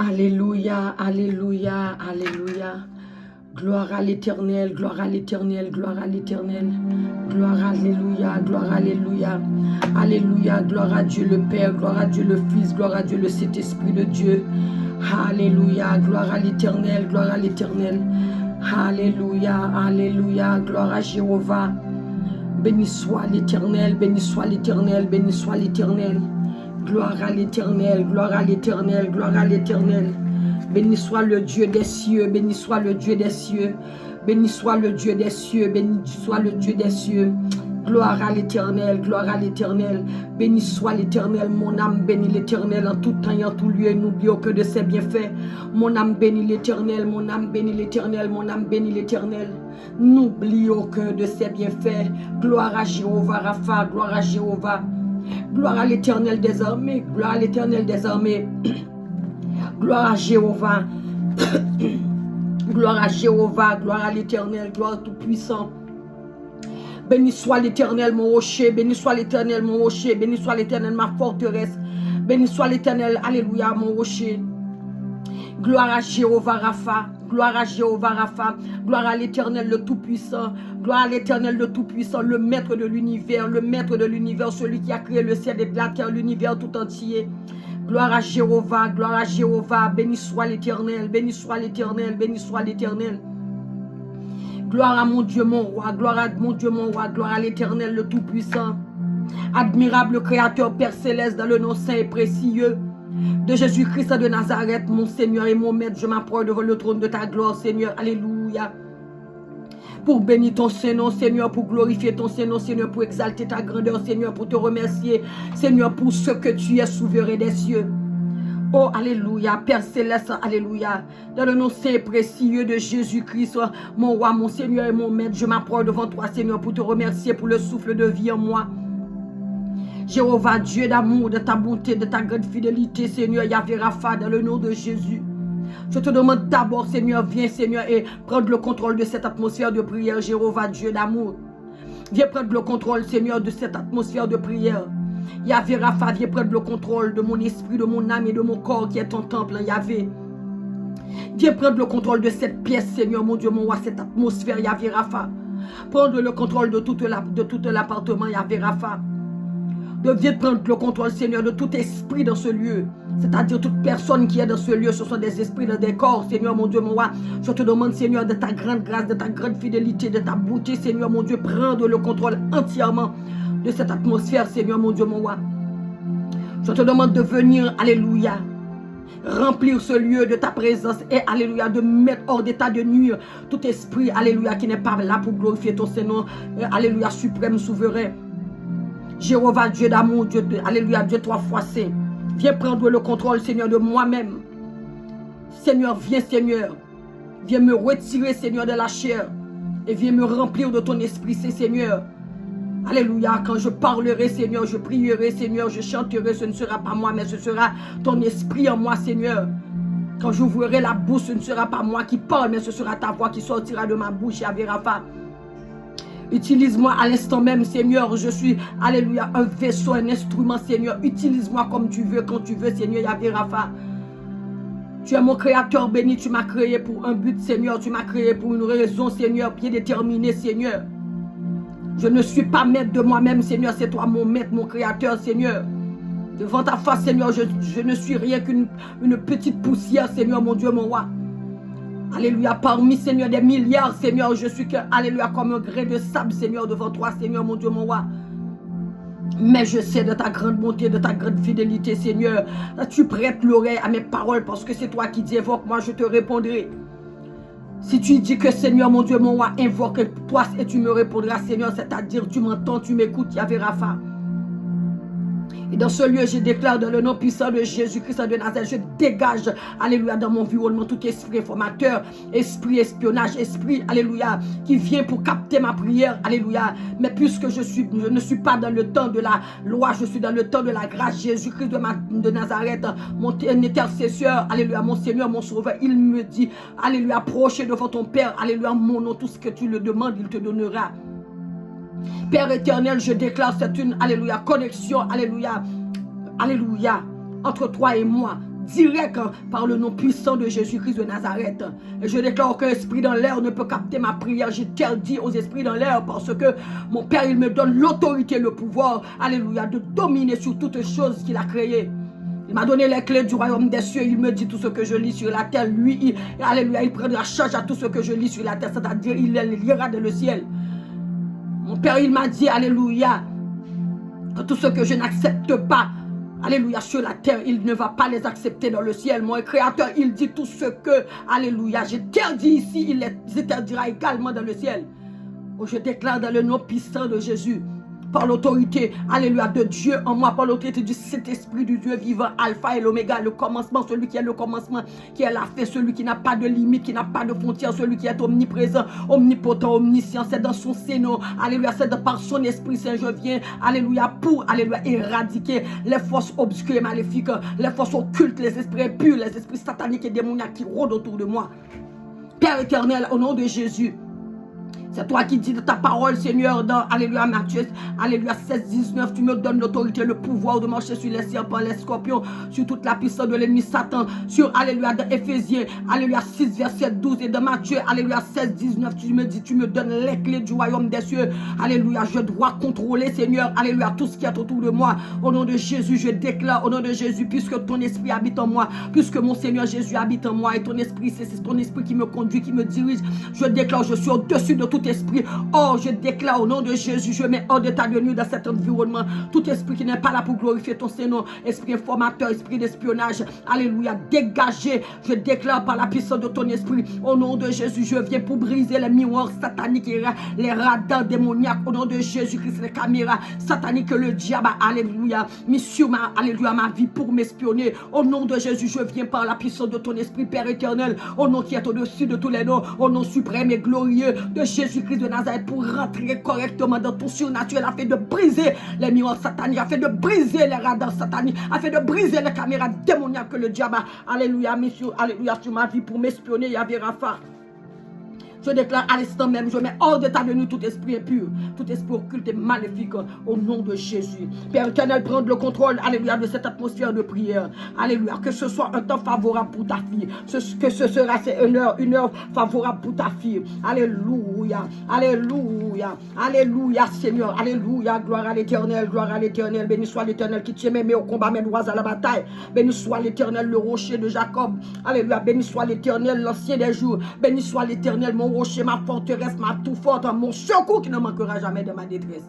Alléluia, alléluia, alléluia. Gloire à l'Éternel, gloire à l'Éternel, gloire à l'Éternel. Gloire, alléluia, gloire, alléluia. Alléluia, gloire à Dieu le Père, gloire à Dieu le Fils, gloire à Dieu le Saint-Esprit de Dieu. Alléluia, gloire à l'Éternel, gloire à l'Éternel. Alléluia, alléluia, gloire à Jéhovah. Béni soit l'Éternel, béni soit l'Éternel, béni soit l'Éternel. Gloire à l'Éternel, gloire à l'Éternel, gloire à l'Éternel. Béni soit le Dieu des cieux, béni soit le Dieu des cieux. Béni soit le Dieu des cieux, béni soit le Dieu des cieux. Gloire à l'Éternel, gloire à l'Éternel. Béni soit l'Éternel, mon âme bénit l'Éternel en tout temps et en tout lieu. N'oublions que de ses bienfaits. Mon âme bénit l'Éternel, mon âme bénit l'Éternel, mon âme bénit l'Éternel. N'oublions que de ses bienfaits. Gloire à Jéhovah Rapha, gloire à Jéhovah. Gloire à l'Éternel des armées, gloire à l'Éternel des armées. Gloire à Jéhovah. Gloire à Jéhovah, gloire à l'Éternel, gloire à Tout-Puissant. Béni soit l'Éternel mon rocher, béni soit l'Éternel mon rocher, béni soit l'Éternel ma forteresse, béni soit l'Éternel, alléluia, mon rocher. Gloire à Jéhovah Rapha, gloire à Jéhovah Rapha, gloire à l'Éternel le Tout-Puissant, gloire à l'Éternel le Tout-Puissant, le Maître de l'univers, celui qui a créé le ciel et la terre, l'univers tout entier. Gloire à Jéhovah, béni soit l'Éternel, béni soit l'Éternel, béni soit l'Éternel. Gloire à mon Dieu, mon roi, gloire à mon Dieu, mon roi, gloire à l'Éternel, le Tout-Puissant. Admirable Créateur, Père Céleste, dans le nom saint et précieux de Jésus-Christ de Nazareth, mon Seigneur et mon Maître, je m'approche devant le trône de ta gloire, Seigneur, alléluia. Pour bénir ton Saint-Nom, Seigneur, pour glorifier ton Saint-Nom, Seigneur, pour exalter ta grandeur, Seigneur, pour te remercier, Seigneur, pour ce que tu es souverain des cieux. Oh, alléluia, Père Céleste, alléluia. Dans le nom saint et précieux de Jésus-Christ, mon roi, mon Seigneur et mon Maître, je m'approche devant toi, Seigneur, pour te remercier pour le souffle de vie en moi. Jéhovah, Dieu d'amour, de ta bonté, de ta grande fidélité, Seigneur, Yahvé Rapha, dans le nom de Jésus. Je te demande d'abord, Seigneur, viens, Seigneur, et prendre le contrôle de cette atmosphère de prière, Jéhovah, Dieu d'amour. Viens prendre le contrôle, Seigneur, de cette atmosphère de prière. Yahvé Rapha, viens prendre le contrôle de mon esprit, de mon âme et de mon corps qui est ton temple, Yahvé. Viens prendre le contrôle de cette pièce, Seigneur, mon Dieu, mon roi, cette atmosphère, Yahvé Rapha. Prendre le contrôle de tout l'appartement, Yahvé Rapha. Viens prendre le contrôle, Seigneur, de tout esprit dans ce lieu. C'est-à-dire toute personne qui est dans ce lieu, ce sont des esprits dans des corps, Seigneur, mon Dieu, mon roi. Je te demande, Seigneur, de ta grande grâce, de ta grande fidélité, de ta bonté, Seigneur, mon Dieu, prendre le contrôle entièrement de cette atmosphère, Seigneur, mon Dieu, mon roi. Je te demande de venir, alléluia, remplir ce lieu de ta présence et, alléluia, de mettre hors d'état de nuire tout esprit, alléluia, qui n'est pas là pour glorifier ton Saint-Nom, alléluia, suprême, souverain. Jéhovah, Dieu d'amour, Dieu, alléluia, Dieu trois fois saint. Viens prendre le contrôle, Seigneur, de moi-même. Seigneur, viens, Seigneur. Viens me retirer, Seigneur, de la chair. Et viens me remplir de ton esprit, Seigneur. Alléluia, quand je parlerai, Seigneur, je prierai, Seigneur, je chanterai, ce ne sera pas moi, mais ce sera ton esprit en moi, Seigneur. Quand j'ouvrirai la bouche, ce ne sera pas moi qui parle, mais ce sera ta voix qui sortira de ma bouche, Yahvé Rapha. Utilise-moi à l'instant même, Seigneur. Je suis, alléluia, un vaisseau, un instrument, Seigneur. Utilise-moi comme tu veux, quand tu veux, Seigneur, Yahvé Rapha. Tu es mon créateur béni. Tu m'as créé pour un but, Seigneur. Tu m'as créé pour une raison, Seigneur, bien déterminée, Seigneur. Je ne suis pas maître de moi-même, Seigneur. C'est toi, mon maître, mon créateur, Seigneur. Devant ta face, Seigneur, je ne suis rien qu'une petite poussière, Seigneur, mon Dieu, mon roi. Alléluia, parmi, Seigneur, des milliards, Seigneur, je suis que, alléluia, comme un grain de sable, Seigneur, devant toi, Seigneur, mon Dieu, mon roi. Mais je sais de ta grande bonté, de ta grande fidélité, Seigneur. Tu prêtes l'oreille à mes paroles parce que c'est toi qui dis, invoque, moi je te répondrai. Si tu dis que, Seigneur, mon Dieu, mon roi, invoque toi et tu me répondras, Seigneur, c'est-à-dire tu m'entends, tu m'écoutes, Yahvé Rapha. Et dans ce lieu, je déclare dans le nom puissant de Jésus-Christ de Nazareth, je dégage, alléluia, dans mon environnement tout esprit informateur, esprit espionnage, esprit, alléluia, qui vient pour capter ma prière, alléluia. Mais puisque je ne suis pas dans le temps de la loi, je suis dans le temps de la grâce, Jésus-Christ de Nazareth, mon intercesseur, alléluia, mon Seigneur, mon Sauveur, il me dit, alléluia, approchez devant ton Père, alléluia, mon nom, tout ce que tu le demandes, il te donnera. Père éternel, je déclare c'est une, alléluia, connexion, alléluia, alléluia, entre toi et moi, direct par le nom puissant de Jésus-Christ de Nazareth. Et je déclare qu'un esprit dans l'air ne peut capter ma prière. J'interdis aux esprits dans l'air parce que mon Père, il me donne l'autorité, le pouvoir, alléluia, de dominer sur toutes choses qu'il a créées. Il m'a donné les clés du royaume des cieux. Il me dit tout ce que je lis sur la terre. Lui, alléluia, il prendra charge à tout ce que je lis sur la terre. C'est-à-dire, il lira dans le ciel. Mon Père, il m'a dit, alléluia, que tout ce que je n'accepte pas, alléluia, sur la terre, il ne va pas les accepter dans le ciel. Mon Créateur, il dit tout ce que, alléluia, j'interdis ici, il les interdira également dans le ciel. Oh, je déclare dans le nom puissant de Jésus, par l'autorité, alléluia, de Dieu en moi, par l'autorité du Saint-Esprit du Dieu vivant, Alpha et l'Oméga, le commencement, celui qui est le commencement, qui est la fin, celui qui n'a pas de limite, qui n'a pas de frontières, celui qui est omniprésent, omnipotent, omniscient, c'est dans son sénon, alléluia, c'est par son Esprit Saint, je viens, alléluia, pour, alléluia, éradiquer les forces obscures et maléfiques, les forces occultes, les esprits impurs, les esprits sataniques et démoniaques qui rôdent autour de moi. Père éternel, au nom de Jésus, c'est toi qui dis de ta parole, Seigneur, dans alléluia, Matthieu, alléluia 16, 19, tu me donnes l'autorité, le pouvoir de marcher sur les serpents, les scorpions, sur toute la puissance de l'ennemi Satan, sur, alléluia, dans Éphésiens, alléluia 6, verset 12, et dans Matthieu, alléluia 16, 19, tu me dis, tu me donnes les clés du royaume des cieux, alléluia, je dois contrôler, Seigneur, alléluia, tout ce qui est autour de moi, au nom de Jésus, je déclare, au nom de Jésus, puisque ton esprit habite en moi, puisque mon Seigneur Jésus habite en moi, et ton esprit, c'est ton esprit qui me conduit, qui me dirige, je déclare, je suis au-dessus de tout esprit. Oh, je déclare au nom de Jésus, je mets hors d'état de nuit dans cet environnement tout esprit qui n'est pas là pour glorifier ton Seigneur, esprit informateur, esprit d'espionnage, alléluia, dégagé. Je déclare par la puissance de ton esprit, au nom de Jésus, je viens pour briser les miroirs sataniques et les radars démoniaques, au nom de Jésus-Christ, les caméras sataniques que le diable, alléluia, mis sur ma, alléluia, ma vie pour m'espionner. Au nom de Jésus, je viens par la puissance de ton esprit, Père éternel, au nom qui est au-dessus de tous les noms, au nom suprême et glorieux de Jésus-Christ de Nazareth, pour rentrer correctement dans ton surnaturel, afin de briser les miroirs sataniques, afin de briser les radars sataniques, afin de briser les caméras démoniaques que le diable a, alléluia, mis sur, alléluia, sur ma vie pour m'espionner, Yahvé Rapha. Je déclare à l'instant même, je mets hors d'état de nous tout esprit impur, tout esprit occulte et maléfique au nom de Jésus. Père éternel, prendre le contrôle, alléluia, de cette atmosphère de prière. Alléluia, que ce soit un temps favorable pour ta fille, que ce sera une heure favorable pour ta fille. Alléluia, alléluia, alléluia Seigneur, alléluia, gloire à l'éternel, béni soit l'éternel qui tient mes mains au combat, mes doigts à la bataille. Béni soit l'éternel, le rocher de Jacob. Alléluia, béni soit l'éternel, l'ancien des jours. Béni soit l'éternel, mon rocher, ma forteresse, ma tout forte, mon secours qui ne manquera jamais de ma détresse.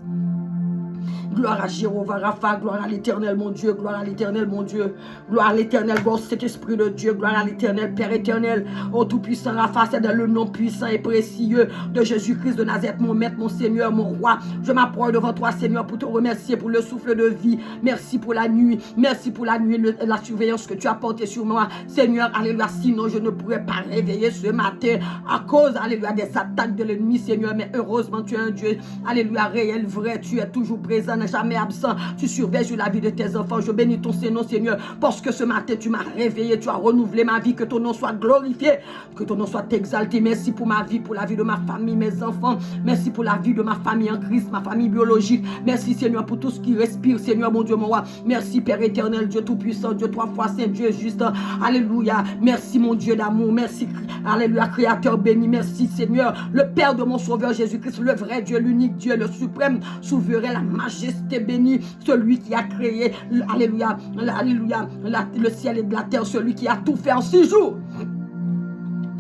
Gloire à Jéhovah Rapha, gloire à l'éternel mon Dieu, gloire à l'éternel mon Dieu, gloire à l'éternel, bon cet esprit de Dieu, gloire à l'éternel Père éternel, ô tout-puissant Rapha, c'est dans le nom puissant et précieux de Jésus-Christ de Nazareth, mon maître, mon Seigneur, mon roi. Je m'approche devant toi Seigneur pour te remercier pour le souffle de vie, merci pour la nuit, la surveillance que tu as portée sur moi, Seigneur, alléluia, sinon je ne pourrais pas réveiller ce matin à cause, alléluia, des attaques de l'ennemi, Seigneur, mais heureusement tu es un Dieu, alléluia, réel, vrai, tu es toujours présent, n'est jamais absent, tu surveilles sur la vie de tes enfants, je bénis ton Seigneur, Seigneur, parce que ce matin tu m'as réveillé, tu as renouvelé ma vie, que ton nom soit glorifié, que ton nom soit exalté. Merci pour ma vie, pour la vie de ma famille, mes enfants, merci pour la vie de ma famille en Christ, ma famille biologique, merci Seigneur pour tout ce qui respire, Seigneur mon Dieu, mon roi, merci Père éternel, Dieu tout-puissant, Dieu trois fois saint, Dieu juste, alléluia, merci mon Dieu d'amour, merci, alléluia, Créateur béni, merci Seigneur, le Père de mon Sauveur Jésus-Christ, le vrai Dieu, l'unique Dieu, le suprême, souverain, la majesté bénie, celui qui a créé, alléluia, alléluia, le ciel et de la terre, celui qui a tout fait en 6 jours.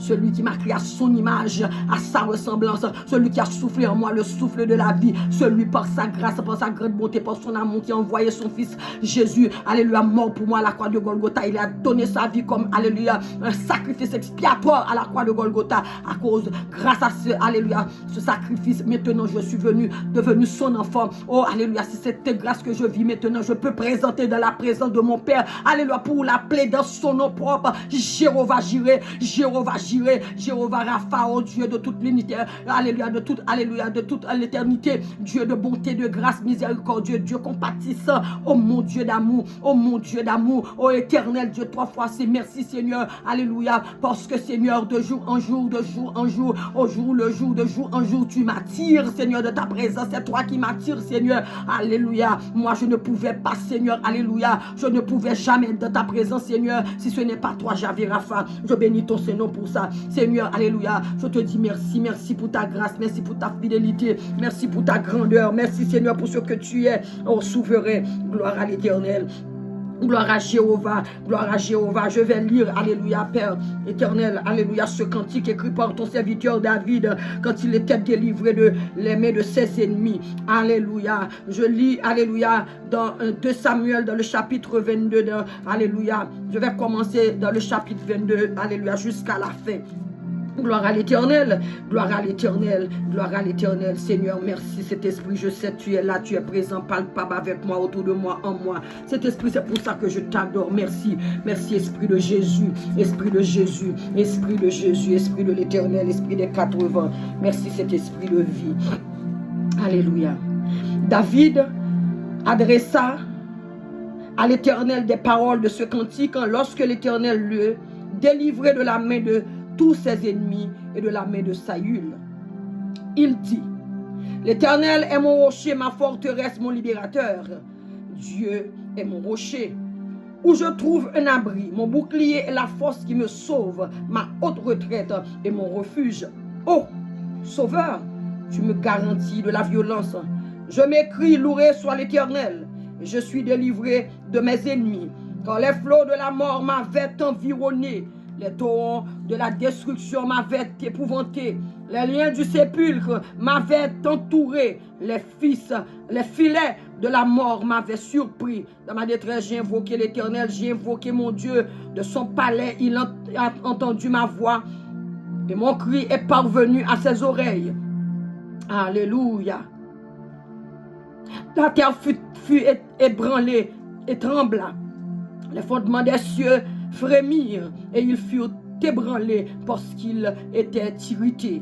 Celui qui m'a créé à son image, à sa ressemblance, celui qui a soufflé en moi le souffle de la vie, celui par sa grâce, par sa grande bonté, par son amour qui a envoyé son fils Jésus, alléluia, mort pour moi à la croix de Golgotha. Il a donné sa vie comme, alléluia, un sacrifice expiatoire à la croix de Golgotha, à cause, grâce à ce, alléluia, ce sacrifice, maintenant je suis devenu son enfant. Oh, alléluia, c'est cette grâce que je vis maintenant, je peux présenter dans la présence de mon Père, alléluia, pour l'appeler dans son nom propre, Jéhovah Jireh, Jéhovah Jireh, Jéhovah Rapha, oh Dieu de toute l'unité, alléluia, de toute l'éternité, Dieu de bonté, de grâce, miséricordieux, Dieu compatissant, oh mon Dieu d'amour, oh mon Dieu d'amour, oh éternel Dieu, 3 fois c'est merci Seigneur, alléluia, parce que Seigneur, de jour en jour, de jour en jour, au jour le jour, de jour en jour, tu m'attires Seigneur de ta présence, c'est toi qui m'attires Seigneur, alléluia, moi je ne pouvais pas Seigneur, alléluia, je ne pouvais jamais de ta présence Seigneur, si ce n'est pas toi Javé Rapha, je bénis ton Seigneur pour ça, Seigneur, alléluia, je te dis merci, merci pour ta grâce, merci pour ta fidélité, merci pour ta grandeur, merci Seigneur pour ce que tu es, oh souverain, gloire à l'Éternel. Gloire à Jéhovah, gloire à Jéhovah. Je vais lire, alléluia, Père éternel, alléluia, ce cantique écrit par ton serviteur David quand il était délivré de les mains de ses ennemis. Alléluia. Je lis, alléluia, dans 2 Samuel, dans le chapitre 22, alléluia. Je vais commencer dans le chapitre 22, alléluia, jusqu'à la fin. Gloire à l'Éternel, gloire à l'Éternel, gloire à l'Éternel. Seigneur, merci. Cet esprit, je sais, tu es là, tu es présent, palpable avec moi, autour de moi, en moi. Cet esprit, c'est pour ça que je t'adore. Merci, merci, Esprit de Jésus, Esprit de Jésus, Esprit de Jésus, Esprit de l'Éternel, Esprit des 80. Merci, cet esprit de vie. Alléluia. David adressa à l'Éternel des paroles de ce cantique lorsque l'Éternel le délivrait de la main de tous ses ennemis et de la main de Saül. Il dit, l'Éternel est mon rocher, ma forteresse, mon libérateur. Dieu est mon rocher, où je trouve un abri, mon bouclier est la force qui me sauve, ma haute retraite et mon refuge. Oh, Sauveur, tu me garantis de la violence. Je m'écrie, loué soit l'Éternel, et je suis délivré de mes ennemis. Quand les flots de la mort m'avaient environné, les torrents de la destruction m'avaient épouvanté. Les liens du sépulcre m'avaient entouré. Les filets de la mort m'avaient surpris. Dans ma détresse, j'ai invoqué l'Éternel, j'ai invoqué mon Dieu. De son palais, il a entendu ma voix. Et mon cri est parvenu à ses oreilles. Alléluia. La terre fut ébranlée et trembla. Les fondements des cieux frémirent et ils furent ébranlés parce qu'ils étaient irrités.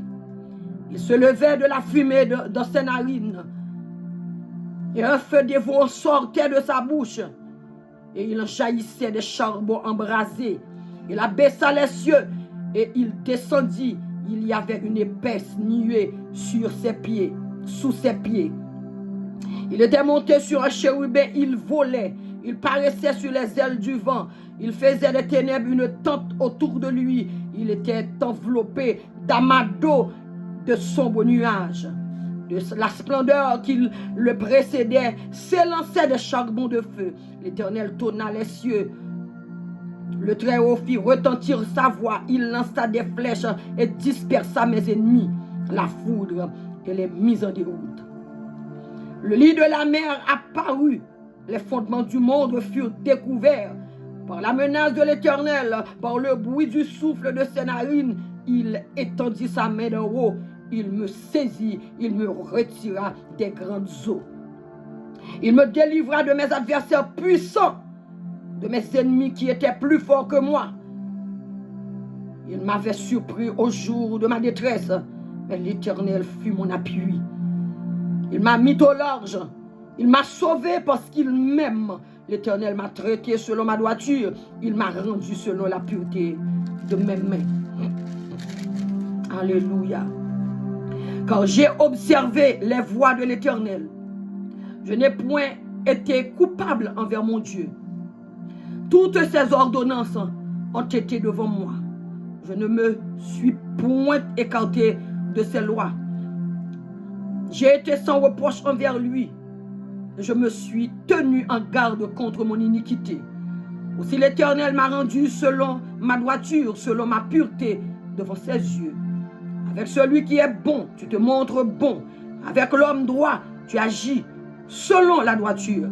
Il se levait de la fumée dans ses narines et un feu dévorant sortait de sa bouche et il en jaillissait des charbons embrasés. Il abaissa les cieux et il descendit. Il y avait une épaisse nuée sur ses pieds, sous ses pieds. Il était monté sur un chérubin, il volait. Il paraissait sur les ailes du vent. Il faisait des ténèbres une tente autour de lui. Il était enveloppé d'amas de sombres nuages. De la splendeur qui le précédait s'élançait des charbons de feu. L'Éternel tourna les cieux. Le Très-Haut fit retentir sa voix. Il lança des flèches et dispersa mes ennemis. La foudre et les mis en déroute. Le lit de la mer apparut. Les fondements du monde furent découverts. Par la menace de l'Éternel, par le bruit du souffle de ses narines, il étendit sa main d'en haut. Il me saisit, il me retira des grandes eaux. Il me délivra de mes adversaires puissants, de mes ennemis qui étaient plus forts que moi. Il m'avait surpris au jour de ma détresse, mais l'Éternel fut mon appui. Il m'a mis au large. Il m'a sauvé parce qu'il m'aime. L'Éternel m'a traité selon ma droiture. Il m'a rendu selon la pureté de mes mains. Alléluia. Quand j'ai observé les voies de l'Éternel, je n'ai point été coupable envers mon Dieu. Toutes ses ordonnances ont été devant moi. Je ne me suis point écarté de ses lois. J'ai été sans reproche envers lui. Je me suis tenu en garde contre mon iniquité. Aussi l'Éternel m'a rendu selon ma droiture, selon ma pureté devant ses yeux. Avec celui qui est bon, tu te montres bon. Avec l'homme droit, tu agis selon la droiture.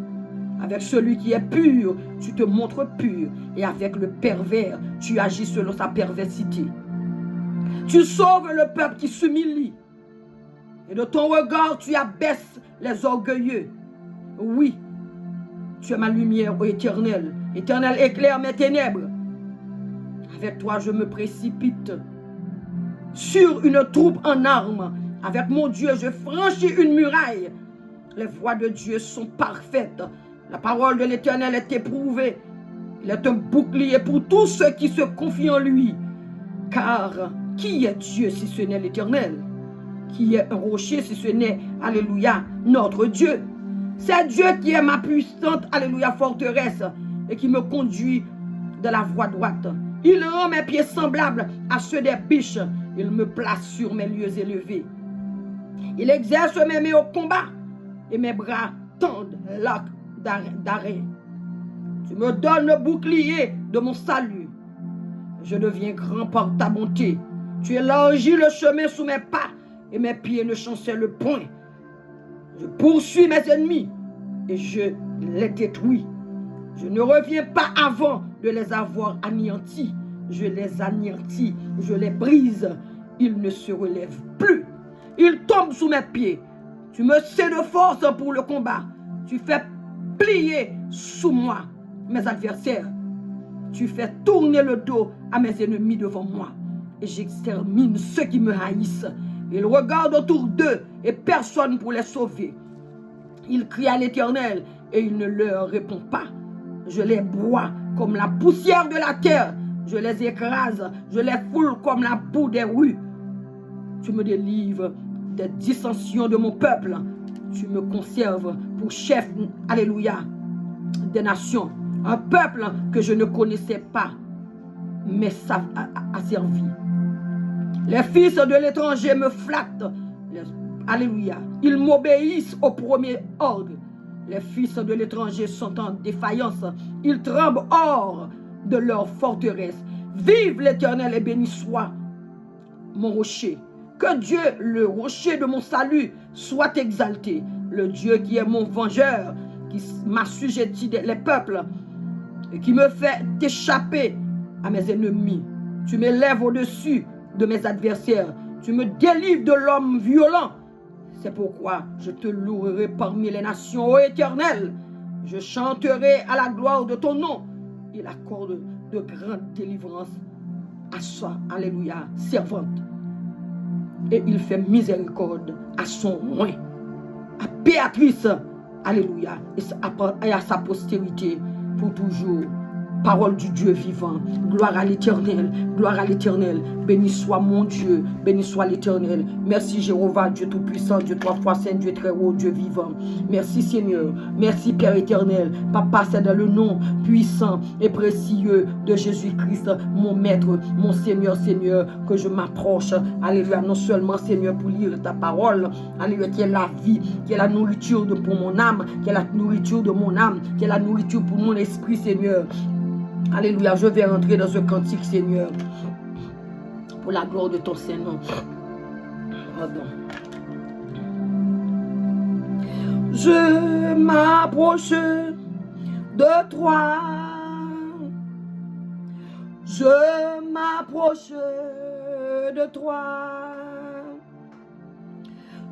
Avec celui qui est pur, tu te montres pur. Et avec le pervers, tu agis selon sa perversité. Tu sauves le peuple qui s'humilie. Et de ton regard, tu abaisses les orgueilleux. Oui, tu es ma lumière, ô Éternel. Éternel, éclaire mes ténèbres. Avec toi, je me précipite sur une troupe en armes. Avec mon Dieu, je franchis une muraille. Les voies de Dieu sont parfaites. La parole de l'Éternel est éprouvée. Il est un bouclier pour tous ceux qui se confient en lui. Car qui est Dieu si ce n'est l'Éternel? Qui est un rocher si ce n'est, alléluia, notre Dieu? C'est Dieu qui est ma puissante, alléluia, forteresse et qui me conduit de la voie droite. Il rend mes pieds semblables à ceux des biches. Il me place sur mes lieux élevés. Il exerce mes mains au combat et mes bras tendent l'arc d'arrêt. Tu me donnes le bouclier de mon salut. Je deviens grand par ta bonté. Tu élargis le chemin sous mes pas et mes pieds ne chancellent point. Je poursuis mes ennemis et je les détruis. Je ne reviens pas avant de les avoir anéantis. Je les anéantis, je les brise. Ils ne se relèvent plus. Ils tombent sous mes pieds. Tu me sais de force pour le combat. Tu fais plier sous moi mes adversaires. Tu fais tourner le dos à mes ennemis devant moi. Et j'extermine ceux qui me haïssent. Ils regardent autour d'eux et personne pour les sauver. Ils crient à l'Éternel et il ne leur répond pas. Je les broie comme la poussière de la terre. Je les écrase, je les foule comme la boue des rues. Tu me délivres des dissensions de mon peuple. Tu me conserves pour chef, alléluia, des nations. Un peuple que je ne connaissais pas, mais ça a servi. Les fils de l'étranger me flattent. Alléluia. Ils m'obéissent au premier ordre. Les fils de l'étranger sont en défaillance. Ils tremblent hors de leur forteresse. Vive l'Éternel et béni soit mon rocher. Que Dieu, le rocher de mon salut, soit exalté. Le Dieu qui est mon vengeur, qui m'assujettit les peuples et qui me fait échapper à mes ennemis. Tu m'élèves au-dessus de mes adversaires. Tu me délivres de l'homme violent. C'est pourquoi je te louerai parmi les nations, ô Éternel. Je chanterai à la gloire de ton nom. Il accorde de grandes délivrances à sa, alléluia, servante. Et il fait miséricorde à son oint, à Béatrice, alléluia, et à sa postérité pour toujours. Parole du Dieu vivant. Gloire à l'Éternel. Gloire à l'Éternel. Béni soit mon Dieu. Béni soit l'Éternel. Merci Jéhovah, Dieu Tout-Puissant, Dieu trois fois saint, Dieu très haut, Dieu vivant. Merci Seigneur. Merci Père éternel. Papa, c'est dans le nom puissant et précieux de Jésus-Christ, mon Maître, mon Seigneur, Seigneur, que je m'approche. Alléluia. Non seulement, Seigneur, pour lire ta parole. Alléluia. Qui est la vie, qui est la nourriture pour mon âme, qui est la nourriture de mon âme, qui est la nourriture pour mon esprit, Seigneur. Alléluia, je vais rentrer dans ce cantique, Seigneur, pour la gloire de ton Saint-Nom. Pardon. Je m'approche de toi. Je m'approche de toi.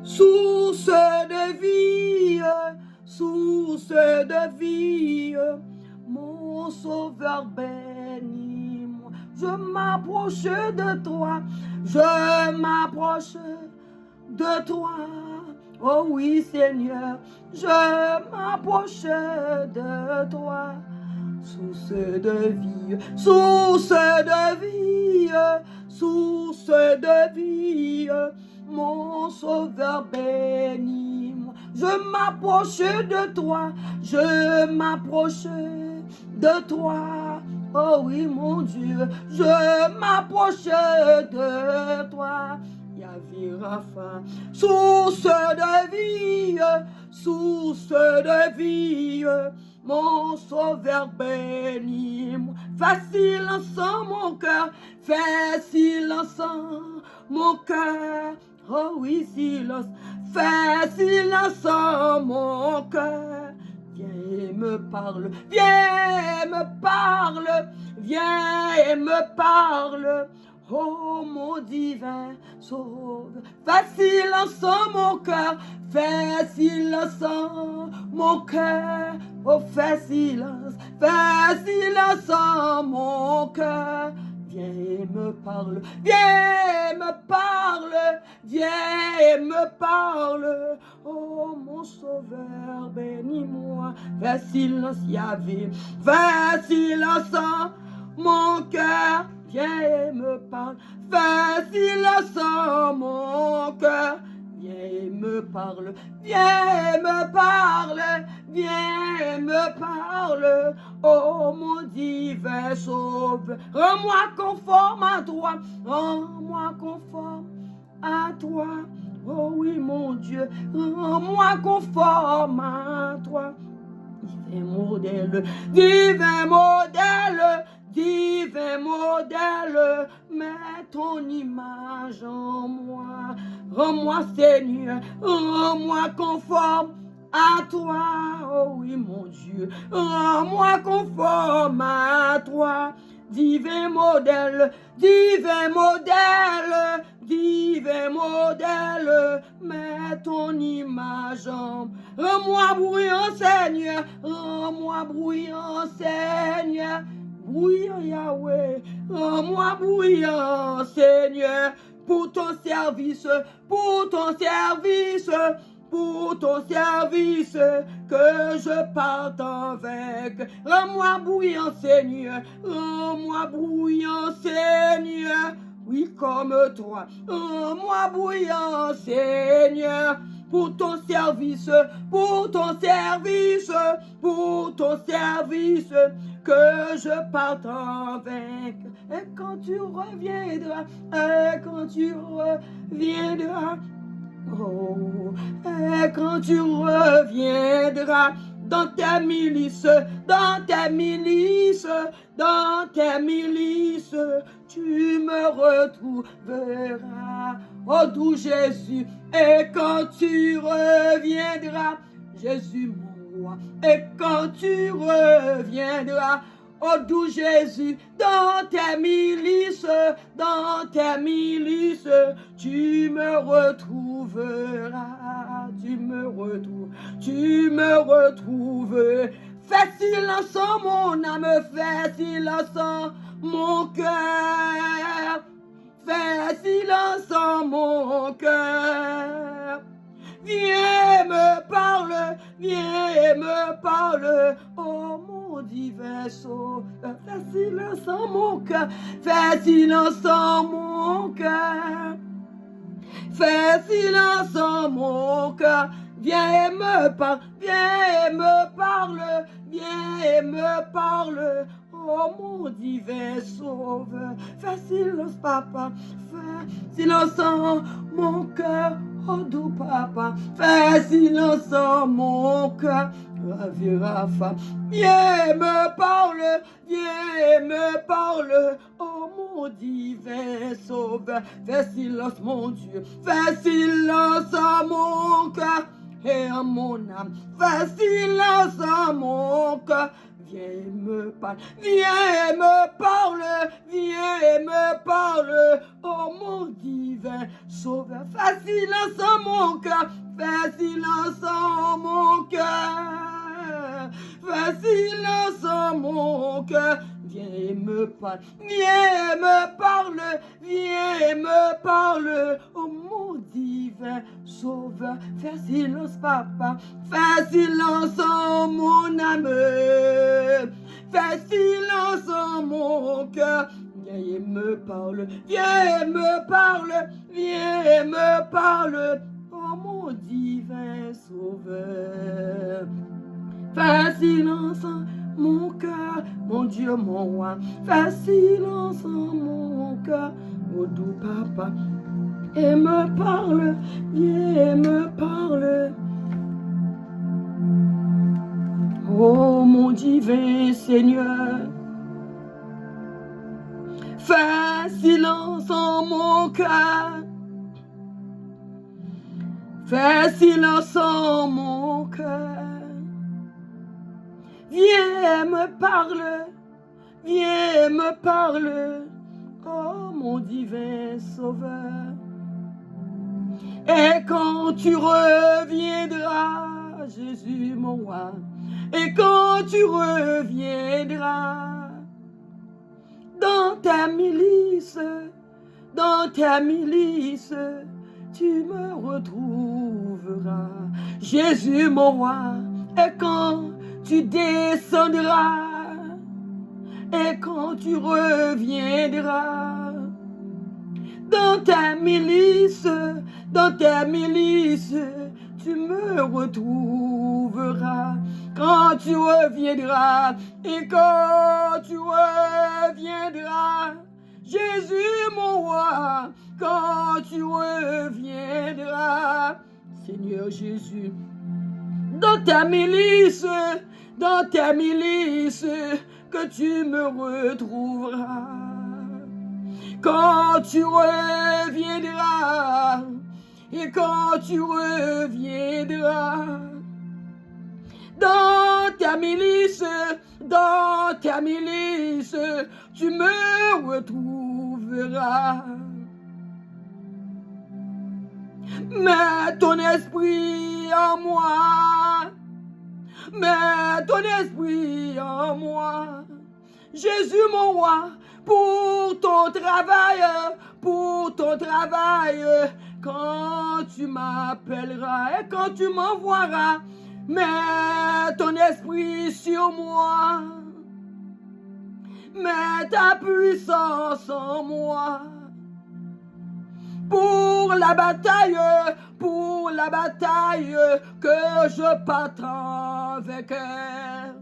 Source de vie, source de vie. Mon sauveur bénis-moi. Je m'approche de toi. Je m'approche de toi. Oh oui Seigneur. Je m'approche de toi. Source de vie. Source de vie. Source de vie. Mon sauveur bénis-moi. Je m'approche de toi. Je m'approche de toi, oh oui mon Dieu, je m'approche de toi, Yahvé Rapha, source de vie, mon sauveur bénis-moi, fais silence en mon cœur, fais silence en mon cœur, oh oui silence, fais silence en mon cœur. Viens et me parle, viens et me parle, viens et me parle, oh mon divin sauveur. Fais silence en mon cœur, fais silence en mon cœur, oh fais silence en mon cœur. Viens viens et me parle, viens et me parle, viens et me parle. Oh mon sauveur, bénis-moi, fais silence Yahvé, fais silence en mon cœur, viens et me parle, fais silence en mon cœur. Viens et me parle, viens et me parle, viens et me parle, oh mon divin sauveur. Rends-moi conforme à toi, rends-moi conforme à toi. Oh oui mon Dieu, rends-moi conforme à toi. Divin modèle, divin modèle, divin modèle, mets ton image en moi. Rends-moi Seigneur, rends-moi conforme à toi. Oh oui mon Dieu, rends-moi conforme à toi. Divin modèle, divin modèle, divin modèle, mets ton image en moi. Rends-moi bruyant Seigneur, rends-moi bruyant Seigneur, bruyant Yahweh, rends-moi bruyant Seigneur, pour ton service, pour ton service, pour ton service, que je parte avec. Rends-moi bruyant Seigneur, rends-moi bruyant Seigneur, oui comme toi, rends-moi bruyant Seigneur, pour ton service, pour ton service, pour ton service, que je parte avec. Et quand tu reviendras, et quand tu reviendras, oh, et quand tu reviendras dans tes milices, dans tes milices, dans tes milices, tu me retrouveras. Oh doux Jésus, et quand tu reviendras, Jésus mon roi, et quand tu reviendras, oh doux Jésus, dans tes milices, tu me retrouveras, tu me retrouves. Fais silence en mon âme, fais silence en mon cœur, fais silence en mon cœur. Viens me parle, viens me parle, oh mon divin sauveur. Fais silence en mon cœur, fais silence en mon cœur, fais silence en mon cœur. Viens et me parle, viens et me parle, viens et me parle, oh mon divin sauveur. Fais silence papa, fais silence en mon cœur, oh doux papa. Fais silence en mon cœur, Ravi Rapha. Viens et me parle, viens et me parle, oh mon divin sauveur. Fais silence mon Dieu, fais silence en mon cœur et en mon âme, fais silence en mon cœur. Viens et me parle, viens et me parle, viens et me parle, oh mon divin sauveur. Fais silence en mon cœur, fais silence en mon cœur, fais silence en mon cœur. Viens et me parle, viens et me parle, viens et me parle, oh mon divin sauveur. Fais silence papa, fais silence en mon âme, fais silence en mon cœur. Viens et me parle, viens et me parle, viens et me parle, oh mon divin sauveur. Fais silence en mon cœur, mon Dieu, mon roi. Fais silence en mon cœur, oh doux papa. Et me parle, viens et me parle. Oh mon divin Seigneur. Fais silence en mon cœur. Fais silence en mon cœur. Viens me parle, viens me parle, oh mon divin sauveur. Et quand tu reviendras, Jésus mon roi, et quand tu reviendras, dans tes milices, tu me retrouveras. Jésus mon roi, et quand tu descendras, et quand tu reviendras, dans tes milices, tu me retrouveras. Quand tu reviendras, et quand tu reviendras, Jésus mon roi, quand tu reviendras, Seigneur Jésus, dans tes milices, que tu me retrouveras. Quand tu reviendras, et quand tu reviendras, dans tes milices, tu me retrouveras. Mets ton esprit en moi, mets ton esprit en moi, Jésus mon roi, pour ton travail, quand tu m'appelleras et quand tu m'envoieras, mets ton esprit sur moi, mets ta puissance en moi, pour la bataille que je partage avec elle.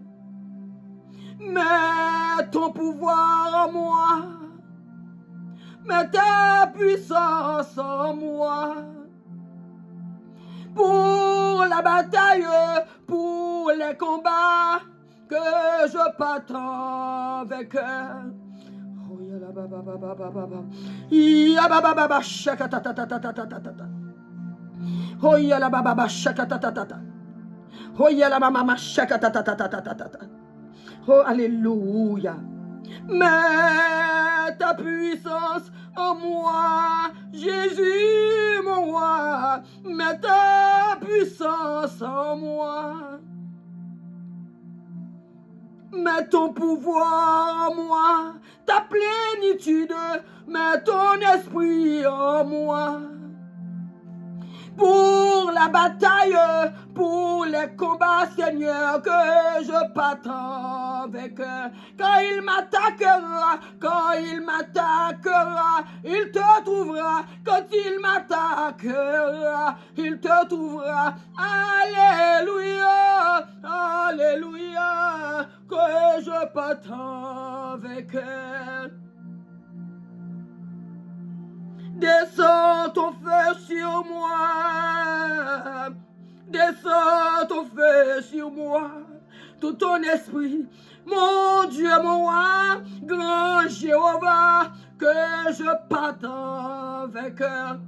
Mets ton pouvoir en moi, mets ta puissance en moi, pour la bataille, pour les combats que je partage avec elle. Oh, alléluia. Mets ta puissance en moi, Jésus mon roi. Mets ta puissance en moi. Mets ton pouvoir en moi, ta plénitude. Mets ton esprit en moi. Pour la bataille, pour les combats, Seigneur, que je partage avec eux. Quand il m'attaquera, il te trouvera. Quand il m'attaquera, il te trouvera. Alléluia, alléluia, que je partage avec eux. Descends ton feu sur moi, descends ton feu sur moi, tout ton esprit, mon Dieu, mon roi, grand Jéhovah, que je partage avec eux.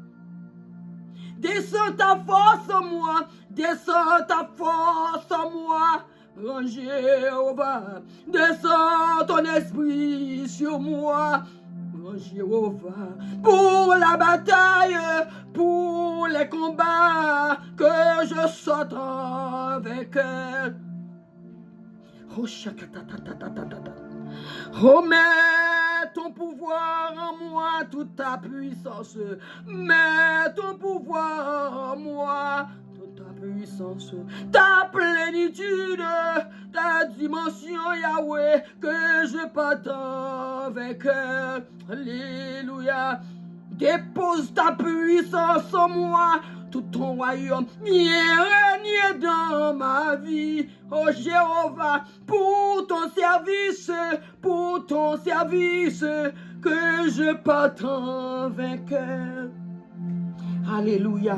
Descends ta force en moi, descends ta force en moi, grand Jéhovah, descends ton esprit sur moi, Jéhovah, pour la bataille, pour les combats, que je saute avec elle. Oh, oh, mets ton pouvoir en moi, toute ta puissance. Mets ton pouvoir en moi, toute ta puissance, ta plénitude, ta dimension, Yahweh, que je partage avec elle. Alléluia. Dépose ta puissance en moi, tout ton royaume, viens régner dans ma vie, oh Jéhovah, pour ton service, que je partage avec elle. Alléluia.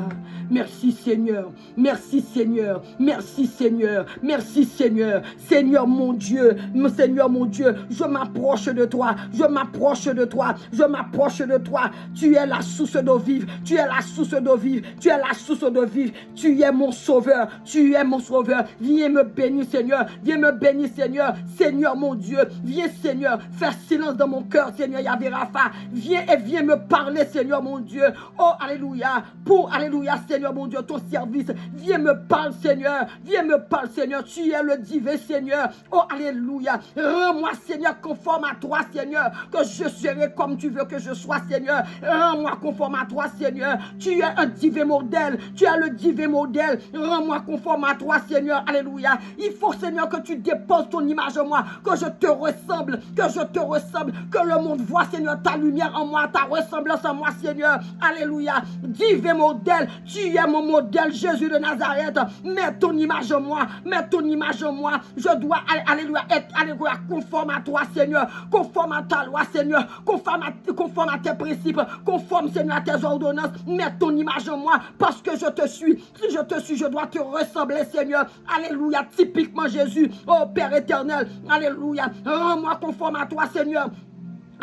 Merci Seigneur. Merci Seigneur. Merci Seigneur. Merci Seigneur. Seigneur mon Dieu. Seigneur mon Dieu. Je m'approche de toi. Je m'approche de toi. Je m'approche de toi. Tu es la source d'eau vive. Tu es la source d'eau vive. Tu es la source d'eau vive. Tu es mon sauveur. Tu es mon sauveur. Viens me bénir Seigneur. Viens me bénir Seigneur. Seigneur mon Dieu. Viens Seigneur. Fais silence dans mon cœur Seigneur Yahvé Rapha. Viens et viens me parler Seigneur mon Dieu. Oh alléluia. alléluia, pour, alléluia, Seigneur, mon Dieu, ton service. Viens me parler, Seigneur, viens me parler, Seigneur, tu es le divin, Seigneur. Oh, alléluia, rends-moi, Seigneur, conforme à toi, Seigneur, que je serai comme tu veux que je sois, Seigneur. Rends-moi conforme à toi, Seigneur. Tu es un divin modèle, tu es le divin modèle. Rends-moi conforme à toi, Seigneur, alléluia. Il faut, Seigneur, que tu déposes ton image en moi, que je te ressemble, que le monde voit, Seigneur, ta lumière en moi, ta ressemblance en moi, Seigneur, alléluia. Divin modèle, tu es mon modèle, Jésus de Nazareth. Mets ton image en moi, mets ton image en moi. Je dois, alléluia, être, alléluia, conforme à toi, Seigneur, conforme à ta loi, Seigneur, conforme à tes principes, conforme, Seigneur, à tes ordonnances. Mets ton image en moi, parce que je te suis. Si je te suis, je dois te ressembler, Seigneur, alléluia, typiquement Jésus, oh Père éternel, alléluia, rends-moi conforme à toi, Seigneur.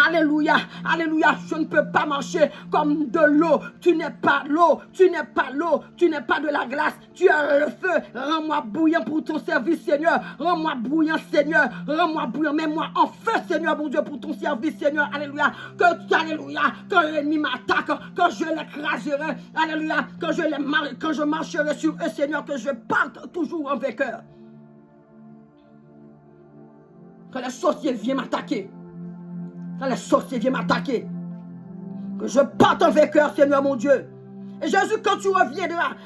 Alléluia, alléluia, je ne peux pas marcher comme de l'eau. Tu n'es pas l'eau, tu n'es pas l'eau, tu n'es pas de la glace, tu es le feu. Rends-moi bouillant pour ton service, Seigneur. Rends-moi bouillant, Seigneur. Rends-moi bouillant, mets-moi en feu, Seigneur, mon Dieu, pour ton service, Seigneur. Alléluia, alléluia, quand l'ennemi m'attaque, quand je l'écraserai, alléluia, quand je marcherai sur eux, Seigneur, que je parte toujours en vainqueur. Quand les sorciers viennent m'attaquer, quand les sorciers viennent m'attaquer, que je parte en vainqueur, Seigneur mon Dieu. Et Jésus, quand tu reviendras,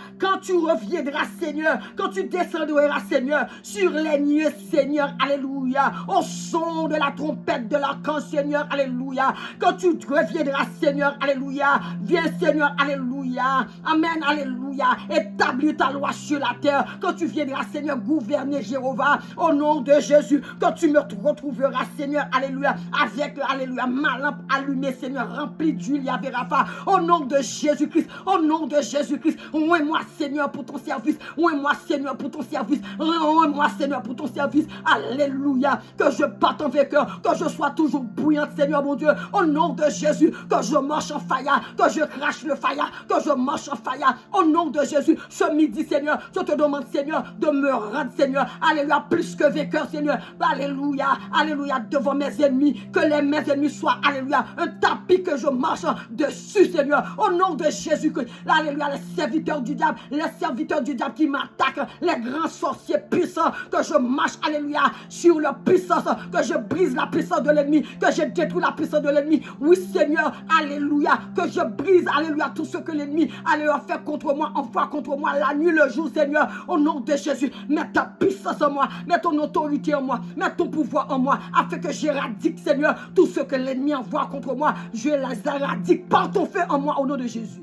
Seigneur, quand tu descendras, Seigneur, sur les nuées, Seigneur, alléluia, au son de la trompette de l'archange, Seigneur, alléluia, quand tu reviendras, Seigneur, alléluia, viens, Seigneur, alléluia, amen, alléluia, établis ta loi sur la terre, quand tu viendras, Seigneur, gouverner Jéhovah, au nom de Jésus, quand tu me retrouveras, Seigneur, alléluia, avec, alléluia, ma lampe allumée, Seigneur, remplie d'huile, Yahvé Rapha, au nom de Jésus-Christ, au nom de Jésus-Christ, ouvre-moi, Seigneur, pour ton service. Ouvre-moi, Seigneur, pour ton service. Ouvre-moi, Seigneur, pour ton service. Alléluia. Que je parte en vainqueur. Que je sois toujours bouillante, Seigneur, mon Dieu. Au nom de Jésus. Que je marche en fire. Que je crache le fire. Que je marche en fire. Au nom de Jésus. Ce midi, Seigneur, je te demande, Seigneur, de me rendre, Seigneur. Alléluia. Plus que vainqueur, Seigneur. Alléluia. Alléluia. Devant mes ennemis. Que mes ennemis soient, alléluia, un tapis que je marche dessus, Seigneur. Au nom de Jésus-Christ. Alléluia, les serviteurs du diable qui m'attaquent, les grands sorciers puissants, que je marche, alléluia, sur leur puissance, que je brise la puissance de l'ennemi, que je détruis la puissance de l'ennemi. Oui, Seigneur, alléluia, que je brise, alléluia, tout ce que l'ennemi, alléluia, fait contre moi, envoie contre moi, la nuit, le jour, Seigneur, au nom de Jésus. Mets ta puissance en moi, mets ton autorité en moi, mets ton pouvoir en moi, afin que j'éradique, Seigneur, tout ce que l'ennemi envoie contre moi, je les éradique par ton feu en moi, au nom de Jésus.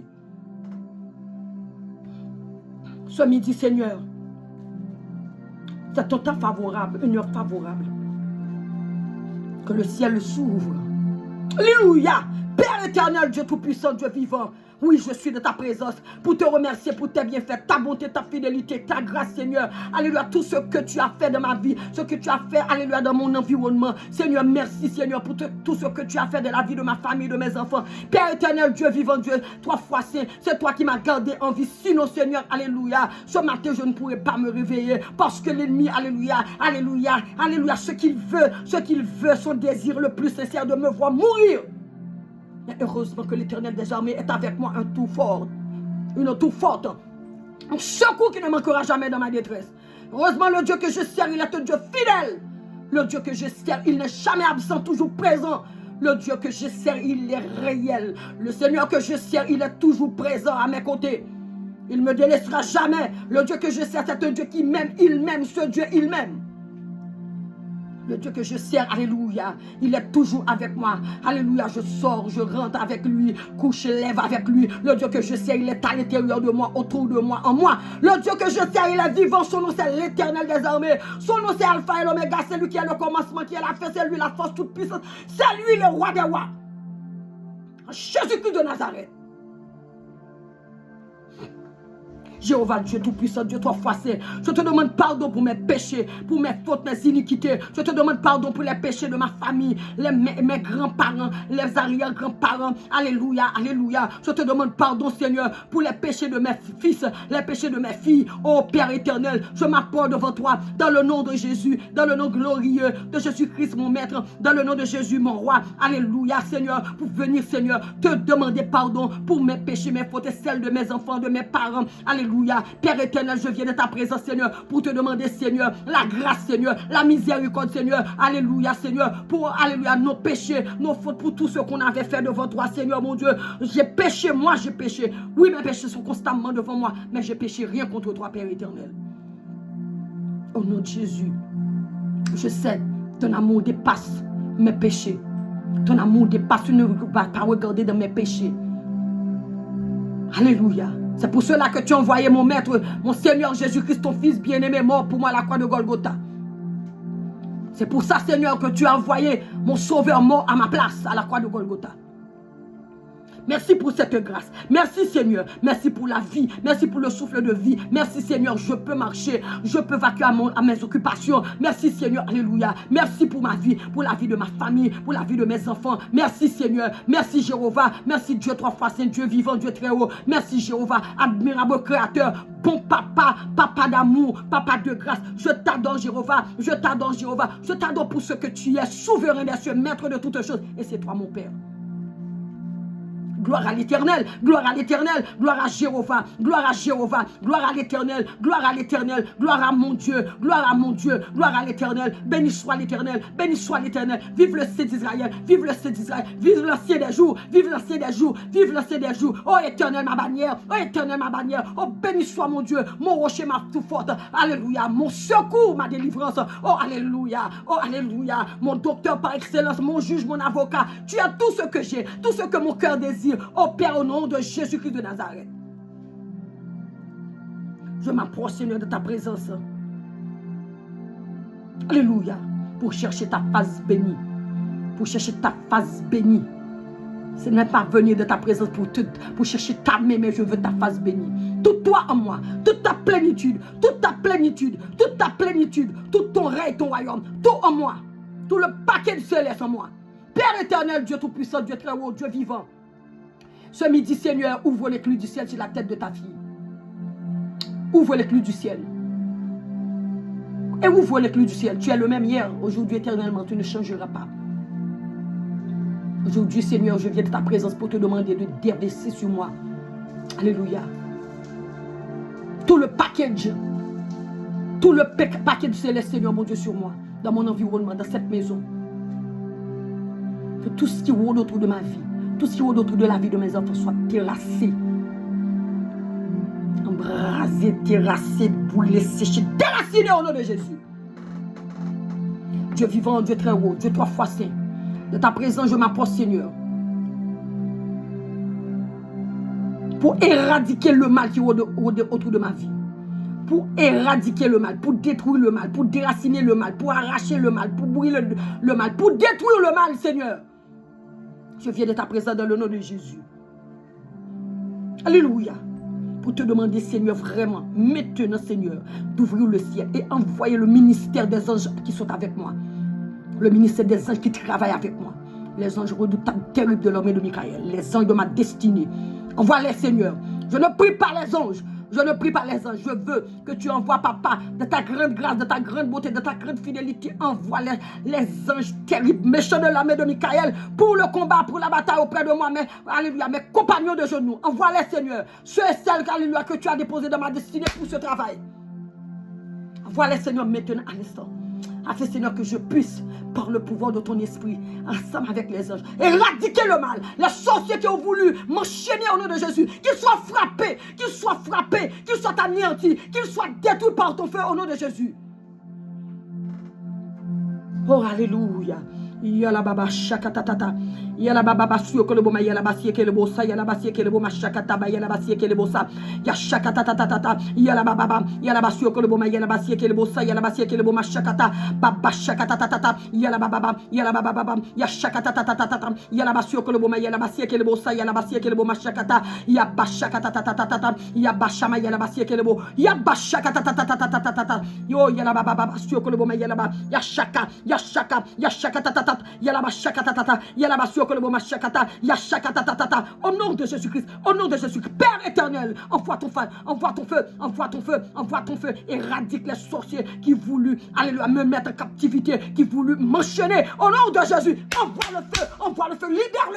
Ce midi, Seigneur, c'est un temps favorable, une heure favorable. Que le ciel s'ouvre. Alléluia. Père éternel, Dieu tout-puissant, Dieu vivant. Oui, je suis de ta présence pour te remercier pour tes bienfaits, ta bonté, ta fidélité, ta grâce, Seigneur. Alléluia, tout ce que tu as fait dans ma vie, ce que tu as fait, alléluia, dans mon environnement. Seigneur, merci, Seigneur, pour tout ce que tu as fait de la vie de ma famille, de mes enfants. Père éternel, Dieu vivant, Dieu, 3 fois saint, c'est toi qui m'as gardé en vie. Sinon, Seigneur, alléluia, ce matin, je ne pourrais pas me réveiller parce que l'ennemi, alléluia, alléluia, alléluia, ce qu'il veut, son désir le plus sincère de me voir mourir. Mais heureusement que l'Éternel des armées est avec moi, un tout fort, une tout forte, un secours qui ne manquera jamais dans ma détresse. Heureusement, le Dieu que je sers, il est un Dieu fidèle. Le Dieu que je sers, il n'est jamais absent, toujours présent. Le Dieu que je sers, il est réel. Le Seigneur que je sers, il est toujours présent à mes côtés. Il ne me délaissera jamais. Le Dieu que je sers, c'est un Dieu qui m'aime, il m'aime, ce Dieu, il m'aime. Le Dieu que je sers, alléluia, il est toujours avec moi. Alléluia, je sors, je rentre avec lui, couche, lève avec lui. Le Dieu que je sers, il est à l'intérieur de moi, autour de moi, en moi. Le Dieu que je sers, il est vivant. Son nom, c'est l'Éternel des armées. Son nom, c'est Alpha et l'Oméga. C'est lui qui est le commencement, qui est la fin. C'est lui la force toute puissante. C'est lui le roi des rois. Jésus-Christ de Nazareth. Jéhovah Dieu Tout-Puissant, Dieu 3 fois saint. Je te demande pardon pour mes péchés, pour mes fautes, mes iniquités. Je te demande pardon pour les péchés de ma famille, mes grands-parents, les arrière-grands-parents. Alléluia, alléluia. Je te demande pardon, Seigneur, pour les péchés de mes fils, les péchés de mes filles. Oh Père éternel, je m'apporte devant toi dans le nom de Jésus, dans le nom glorieux de Jésus-Christ, mon maître, dans le nom de Jésus, mon roi. Alléluia, Seigneur, pour venir, Seigneur, te demander pardon pour mes péchés, mes fautes et celles de mes enfants, de mes parents. Alléluia. Père éternel, je viens de ta présence, Seigneur, pour te demander, Seigneur, la grâce, Seigneur, la miséricorde, Seigneur. Alléluia, Seigneur, pour, alléluia, nos péchés, nos fautes, pour tout ce qu'on avait fait devant toi, Seigneur, mon Dieu. J'ai péché, moi j'ai péché. Oui, mes péchés sont constamment devant moi, mais j'ai péché rien contre toi, Père éternel. Au nom de Jésus, je sais, ton amour dépasse mes péchés. Ton amour dépasse, tu ne vas pas regarder dans mes péchés. Alléluia. C'est pour cela que tu as envoyé mon maître, mon Seigneur Jésus-Christ, ton fils bien-aimé, mort pour moi à la croix de Golgotha. C'est pour ça, Seigneur, que tu as envoyé mon sauveur mort à ma place à la croix de Golgotha. Merci pour cette grâce. Merci Seigneur. Merci pour la vie. Merci pour le souffle de vie. Merci Seigneur. Je peux marcher. Je peux vaquer à mes occupations. Merci Seigneur. Alléluia. Merci pour ma vie. Pour la vie de ma famille. Pour la vie de mes enfants. Merci Seigneur. Merci Jéhovah. Merci Dieu 3 fois saint. Dieu vivant. Dieu très haut. Merci Jéhovah. Admirable créateur. Bon papa. Papa d'amour. Papa de grâce. Je t'adore Jéhovah. Je t'adore Jéhovah. Je t'adore pour ce que tu es. Souverain des cieux. Maître de toutes choses. Et c'est toi mon Père. Gloire à l'éternel, gloire à l'éternel, gloire à Jéhovah, gloire à Jéhovah, gloire à l'éternel, gloire à l'éternel, gloire à mon Dieu, gloire à mon Dieu, gloire à l'éternel. Béni soit l'éternel, béni soit l'éternel. Vive le ciel d'Israël, vive le ciel d'Israël, vive le ciel des jours, vive le ciel des jours, vive le ciel des jours. Oh éternel ma bannière, oh éternel ma bannière, oh béni soit mon Dieu, mon rocher ma tout forte. Alléluia, mon secours, ma délivrance. Oh alléluia, mon docteur par excellence, mon juge, mon avocat. Tu as tout ce que j'ai, tout ce que mon cœur désire. Oh Père, au nom de Jésus-Christ de Nazareth, je m'approche, Seigneur, de ta présence. Alléluia. Pour chercher ta face bénie. Pour chercher ta face bénie. Ce n'est pas venir de ta présence pour chercher ta main, mais je veux ta face bénie. Tout toi en moi, toute ta plénitude, toute ta plénitude, toute ta plénitude, tout ton règne, ton royaume, tout en moi. Tout le paquet du céleste en moi. Père éternel, Dieu tout-puissant, Dieu très haut, Dieu vivant. Ce midi, Seigneur, ouvre les clous du ciel sur la tête de ta fille. Ouvre les clous du ciel. Et ouvre les clous du ciel. Tu es le même hier, aujourd'hui, éternellement. Tu ne changeras pas. Aujourd'hui, Seigneur, je viens de ta présence pour te demander de déverser sur moi. Alléluia. Tout le package. Tout le paquet du céleste, Seigneur, mon Dieu, sur moi. Dans mon environnement, dans cette maison. Que tout ce qui rôde autour de ma vie. Tout ce qui est autour de la vie de mes enfants soit terrassé. Embrasé, terrassé, boulé, séché, déraciné au nom de Jésus. Dieu vivant, Dieu très haut, Dieu 3 fois saint. De ta présence, je m'approche, Seigneur. Pour éradiquer le mal qui est autour de ma vie. Pour éradiquer le mal, pour détruire le mal, pour déraciner le mal, pour arracher le mal, pour brûler le mal, pour détruire le mal, Seigneur. Je viens de ta présence dans le nom de Jésus. Alléluia. Pour te demander, Seigneur, vraiment, maintenant, Seigneur, d'ouvrir le ciel et envoyer le ministère des anges qui sont avec moi. Le ministère des anges qui travaillent avec moi. Les anges redoutables, terribles de l'armée de Michael. Les anges de ma destinée. Envoie-les, Seigneur. Je ne prie pas les anges. Je ne prie pas les anges. Je veux que tu envoies, papa, de ta grande grâce, de ta grande beauté, de ta grande fidélité. Envoie les anges terribles, méchants de l'armée de Michael, pour le combat, pour la bataille auprès de moi. Mais, alléluia, mes compagnons de genoux. Envoie-les, Seigneur. Ceux et celles, alléluia, que tu as déposés dans ma destinée pour ce travail. Envoie-les, Seigneur, maintenant, à l'instant. Afin, Seigneur, que je puisse, par le pouvoir de ton esprit, ensemble avec les anges, éradiquer le mal. Les sorciers qui ont voulu m'enchaîner au nom de Jésus, qu'ils soient frappés, qu'ils soient anéantis, qu'ils soient détruits par ton feu au nom de Jésus. Oh, alléluia. Yala baba shakatatata. Yala baba suokolobo ma yala basie kelebo sa yala basie kelebo ma shakata ba yala basie kelebo sa ya shakatatata yala baba suokolobo ma yala basie kelebo sa yala basie kelebo ma shakata baba shakatatata yala baba ya shakatatata yala basuokolobo ma yala basie kelebo sa yala basie kelebo ma shakata ya bashakatatata ya bashama yala basie kelebo ya bashakatatata yo yala baba suokolobo ma yala ba ya shaka tatata yala bashakatatata yala basuokolobo au nom de Jésus-Christ, au nom de Jésus-Christ, Père éternel, envoie ton feu, éradique les sorciers qui voulu, alléluia, me mettre en captivité, qui voulu m'enchaîner, au nom de Jésus, envoie le feu, libère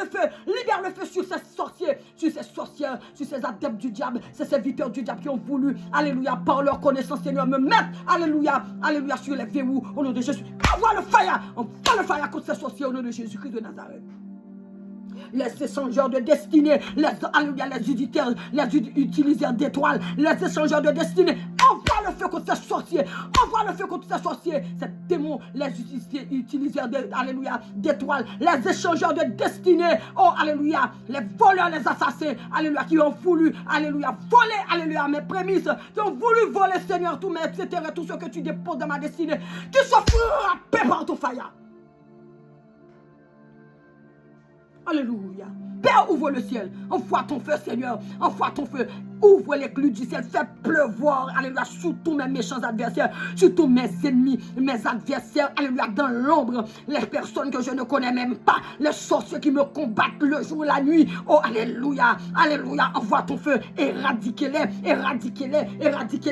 le feu sur ces sorciers, sur ces sorcières, sur ces adeptes du diable, ces serviteurs du diable qui ont voulu, alléluia, par leur connaissance, Seigneur, me mettre, alléluia, sur les verrous, au nom de Jésus, envoie le fire contre ces sorciers, au nom de Jésus-Christ de Nazareth. Les échangeurs de destinée, les utilisateurs d'étoiles, les échangeurs de destinée, envoie le feu contre ces sorciers, ces démons, les utilisateurs d'étoiles, les échangeurs de destinée, oh alléluia, les voleurs, les assassins, alléluia, qui ont voulu, alléluia, voler, alléluia, mes prémices, qui ont voulu voler, Seigneur, tout ce que tu déposes dans ma destinée, qui soient frappés par ton fire. Alléluia. Père, ouvre le ciel. Envoie ton feu, Seigneur. Envoie ton feu. Ouvre les clous du ciel. Fais pleuvoir, alléluia, sur tous mes méchants adversaires, sur tous mes ennemis, mes adversaires, alléluia, dans l'ombre, les personnes que je ne connais même pas, les sorciers qui me combattent le jour et la nuit. Oh, alléluia, alléluia. Envoie ton feu. Éradiquez-les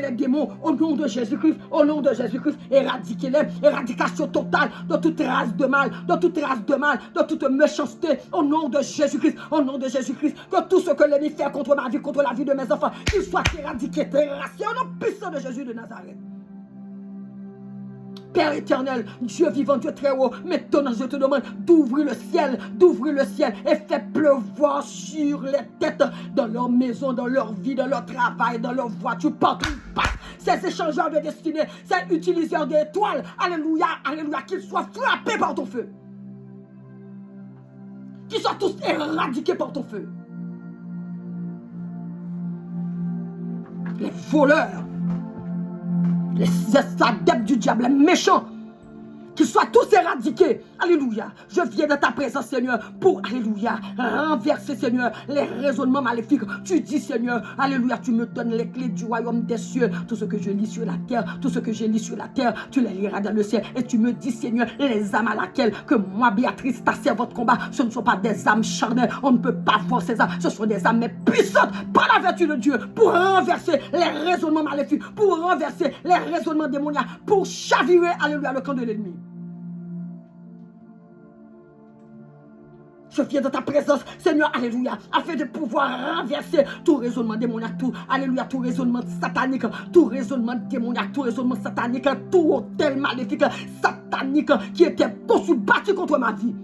les démons. Au nom de Jésus-Christ, éradiquez-les. Éradication totale de toute race de mal, de toute méchanceté. Au nom de Jésus-Christ, que tout ce que l'ennemi fait contre ma vie, contre la vie de mes enfants, qu'il soit éradiqué, terrassé au nom puissant de Jésus de Nazareth. Père éternel, Dieu vivant, Dieu très haut, maintenant je te demande d'ouvrir le ciel et fais pleuvoir sur les têtes, dans leur maison, dans leur vie, dans leur travail, dans leur voiture, partout. Ces échangeurs de destinée, ces utilisateurs d'étoiles, alléluia, qu'ils soient frappés par ton feu. Qu'ils soient tous éradiqués par ton feu. Les voleurs, les adeptes du diable, les méchants, qu'ils soient tous éradiqués. Alléluia. Je viens de ta présence, Seigneur, pour, alléluia, renverser, Seigneur, les raisonnements maléfiques. Tu dis, Seigneur, alléluia, tu me donnes les clés du royaume des cieux. Tout ce que je lis sur la terre, tu les liras dans le ciel. Et tu me dis, Seigneur, les âmes à laquelle que moi, Béatrice, ta servante combat, ce ne sont pas des âmes charnelles. On ne peut pas voir ces âmes. Ce sont des âmes mais puissantes par la vertu de Dieu pour renverser les raisonnements maléfiques, pour renverser les raisonnements démoniaques, pour chavirer, alléluia, le camp de l'ennemi. Je viens dans ta présence, Seigneur, alléluia, afin de pouvoir renverser tout raisonnement démoniaque, tout raisonnement satanique, tout raisonnement démoniaque, tout raisonnement satanique, tout hôtel maléfique, satanique, qui était conçu, bâti contre ma vie.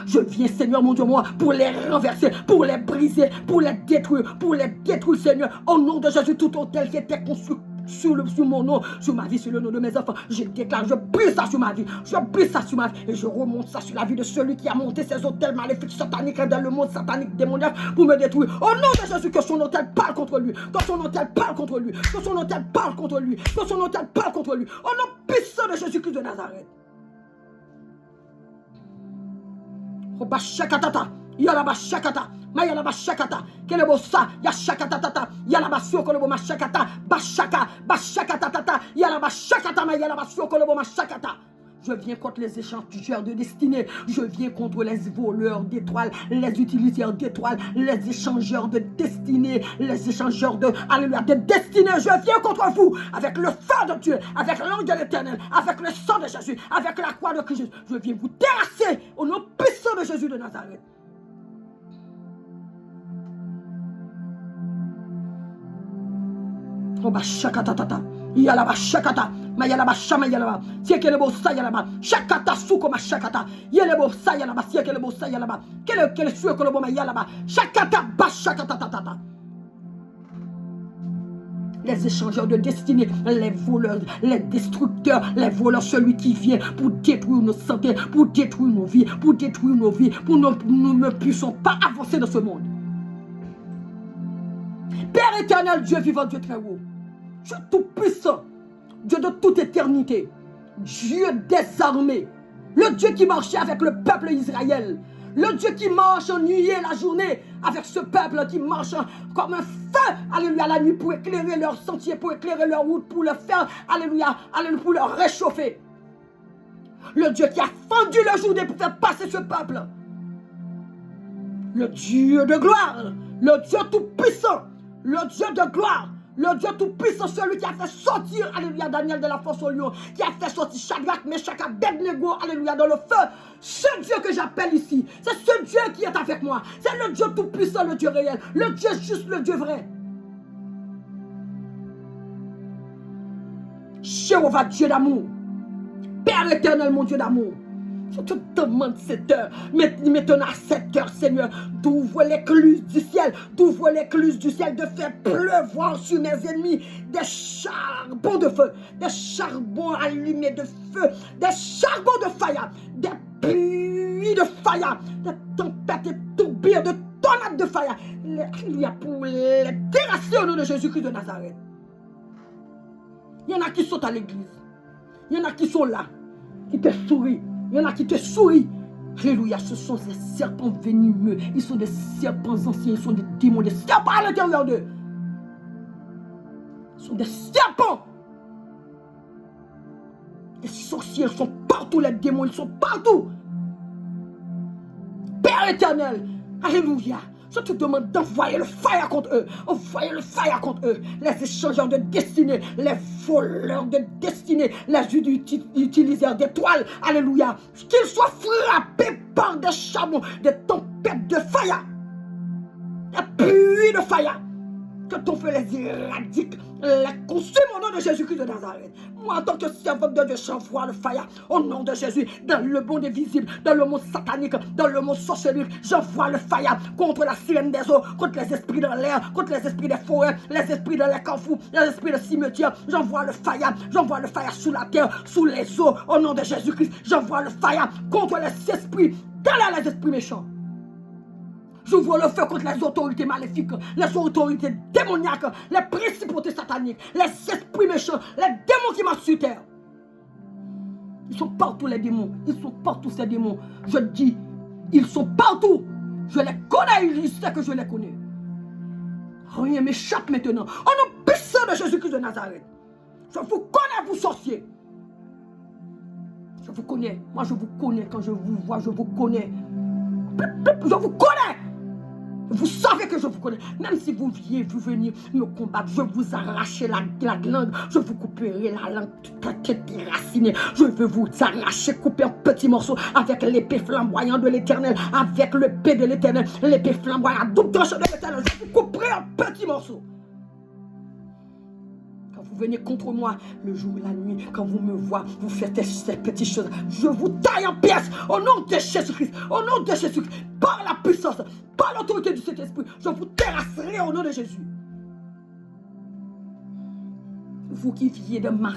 Je viens, Seigneur, mon Dieu, moi, pour les renverser, pour les briser, pour les détruire, Seigneur, au nom de Jésus, tout hôtel qui était conçu sur mon nom, sur ma vie, sur le nom de mes enfants, je déclare, je brise ça sur ma vie, et je remonte ça sur la vie de celui qui a monté ces hôtels maléfiques, sataniques dans le monde satanique, démoniaque, pour me détruire. Au nom de Jésus, que son hôtel parle contre lui, que son hôtel parle contre lui, au nom puissant de Jésus-Christ de Nazareth. Yalaba shakata, mayalaba shakata, kelebo sa, ya shakata tata, yalaba suokolobo ma shakata, bashakata tata, yalaba shakata, mayalaba suokolobo ma shakata. Je viens contre les échangeurs de destinée. Je viens contre les voleurs d'étoiles, les utilisateurs d'étoiles, les échangeurs de destinée, les échangeurs de, alléluia, de destinée. Je viens contre vous avec le feu de Dieu, avec l'ange de l'Éternel, avec le sang de Jésus, avec la croix de Christ. Je viens vous terrasser au nom puissant de Jésus de Nazareth. Oba shakata tata, yalaba shakata, mayalaba shama yalaba, siekelebo sa yalaba, shakata suko ma shakata, yelebo sa yalaba, siekelebo sa yalaba, kele suekolebo ma yalaba, shakata ba shakata tata. les échangeurs de destinée, les voleurs, les destructeurs, les voleurs, celui qui vient pour détruire nos santé, pour détruire nos vies, pour nous ne puissions pas avancer dans ce monde. Père éternel, Dieu vivant, Dieu très haut, Dieu tout-puissant, Dieu de toute éternité, Dieu des armées, le Dieu qui marchait avec le peuple Israël, le Dieu qui marche en nuit et la journée avec ce peuple qui marche comme un feu, alléluia, la nuit pour éclairer leur sentier, pour éclairer leur route, pour le faire, alléluia, alléluia, pour le réchauffer. Le Dieu qui a fendu le jour pour faire passer ce peuple. Le Dieu de gloire, le Dieu tout-puissant, le Dieu de gloire, le Dieu tout-puissant, celui qui a fait sortir, alléluia, Daniel de la fosse au lion, qui a fait sortir Shadrach, Meshach, Abednego, alléluia, dans le feu. Ce Dieu que j'appelle ici, c'est ce Dieu qui est avec moi. C'est le Dieu tout-puissant, le Dieu réel, le Dieu juste, le Dieu vrai. Jéhovah, Dieu d'amour, Père éternel, mon Dieu d'amour, je te demande cette heure, maintenant à cette heure, Seigneur, d'ouvrir l'écluse du ciel, de faire pleuvoir sur mes ennemis des charbons de feu, des charbons allumés de feu, des charbons de fire, des pluies de fire, des tempêtes et tourbillons de tornades de fire. Alléluia, pour les terrasser au nom de Jésus-Christ de Nazareth. Il y en a qui sont à l'église, il y en a qui sont là, qui te sourient. Il y en a qui te sourient. Alléluia, ce sont des serpents venimeux. Ils sont des serpents anciens. Ils sont des démons, des serpents à l'intérieur d'eux. Ils sont des serpents. Les sorciers, ils sont partout. Les démons, ils sont partout. Père éternel, alléluia. Je te demande d'envoyer le fire contre eux. Envoyer le fire contre eux. Les échangeurs de destinée, les voleurs de destinée, les utilisateurs d'étoiles. Alléluia. Qu'ils soient frappés par des charbons, des tempêtes de fire. Des pluies de fire. Que ton feu les éradique, les consume au nom de Jésus-Christ de Nazareth. Moi, en tant que servant de Dieu, j'envoie le fire au nom de Jésus dans le monde invisible, dans le monde satanique, dans le monde sorcellerie. J'envoie le fire contre la sirène des eaux, contre les esprits dans l'air, contre les esprits des forêts, les esprits dans les carrefours, les esprits de cimetière. J'envoie le fire sous la terre, sous les eaux, au nom de Jésus-Christ. J'envoie le fire contre les esprits, dans les esprits méchants. J'ouvre le feu contre les autorités maléfiques, les autorités démoniaques, les principautés sataniques, les esprits méchants, les démons qui marchent sur terre. Ils sont partout les démons. Ils sont partout ces démons. Je dis, ils sont partout. Je les connais, je sais que je les connais. Rien m'échappe maintenant. Au nom puissant de Jésus-Christ de Nazareth. Je vous connais, vous sorciers. Je vous connais. Moi, je vous connais. Quand je vous vois, je vous connais. Je vous connais. Vous savez que je vous connais. Même si vous venir me combattre, je vous arracher la langue. Je vous couperai la langue toute la tête déracinée. Je veux vous arracher, couper en petits morceaux avec l'épée flamboyante de l'Éternel, avec l'épée de l'Éternel, l'épée flamboyante, double tranchant de l'Éternel. Je vous couperai en petits morceaux. Quand vous venez contre moi, le jour et la nuit, quand vous me voyez, vous faites ces petites choses. Je vous taille en pièces au nom de Jésus-Christ. Au nom de Jésus-Christ. Par la puissance, par l'autorité du Saint-Esprit, je vous terrasserai au nom de Jésus. Vous qui vivez de ma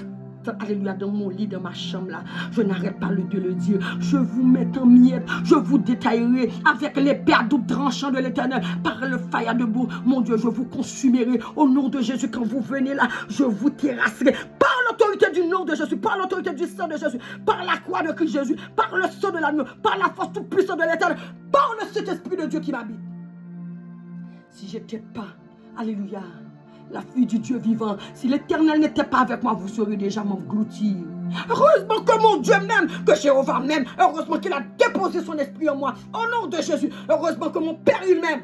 alléluia, dans mon lit, dans ma chambre là, je n'arrête pas de le dire. Je vous mets en miettes, je vous détaillerai avec l'épée à double tranchant de l'Éternel, par le fire de boue. Mon Dieu, je vous consumerai au nom de Jésus. Quand vous venez là, je vous terrasserai par l'autorité du nom de Jésus, par l'autorité du sang de Jésus, par la croix de Christ Jésus, par le sang de l'agneau, par la force toute puissante de l'Éternel, par le Saint-Esprit de Dieu qui m'habite. Si je n'étais pas, alléluia, la fille du Dieu vivant, si l'Éternel n'était pas avec moi, vous seriez déjà m'engloutir. Heureusement que mon Dieu m'aime, que Jéhovah m'aime. Heureusement qu'il a déposé son esprit en moi. Au nom de Jésus. Heureusement que mon Père, il m'aime.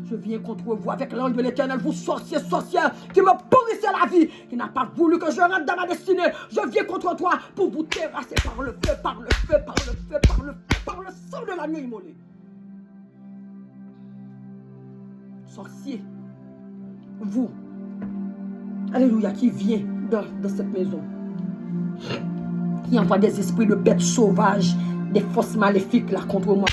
Je viens contre vous avec l'ange de l'Éternel, vous sorciers, sorcières, qui me pourrissez la vie, qui n'a pas voulu que je rentre dans ma destinée. Je viens contre toi pour vous terrasser par le feu, par le feu, par le feu, par le feu, par le sang de l'agneau immolé. Sorcier, vous, alléluia, qui vient dans cette maison, qui envoie des esprits de bêtes sauvages, des forces maléfiques là contre moi.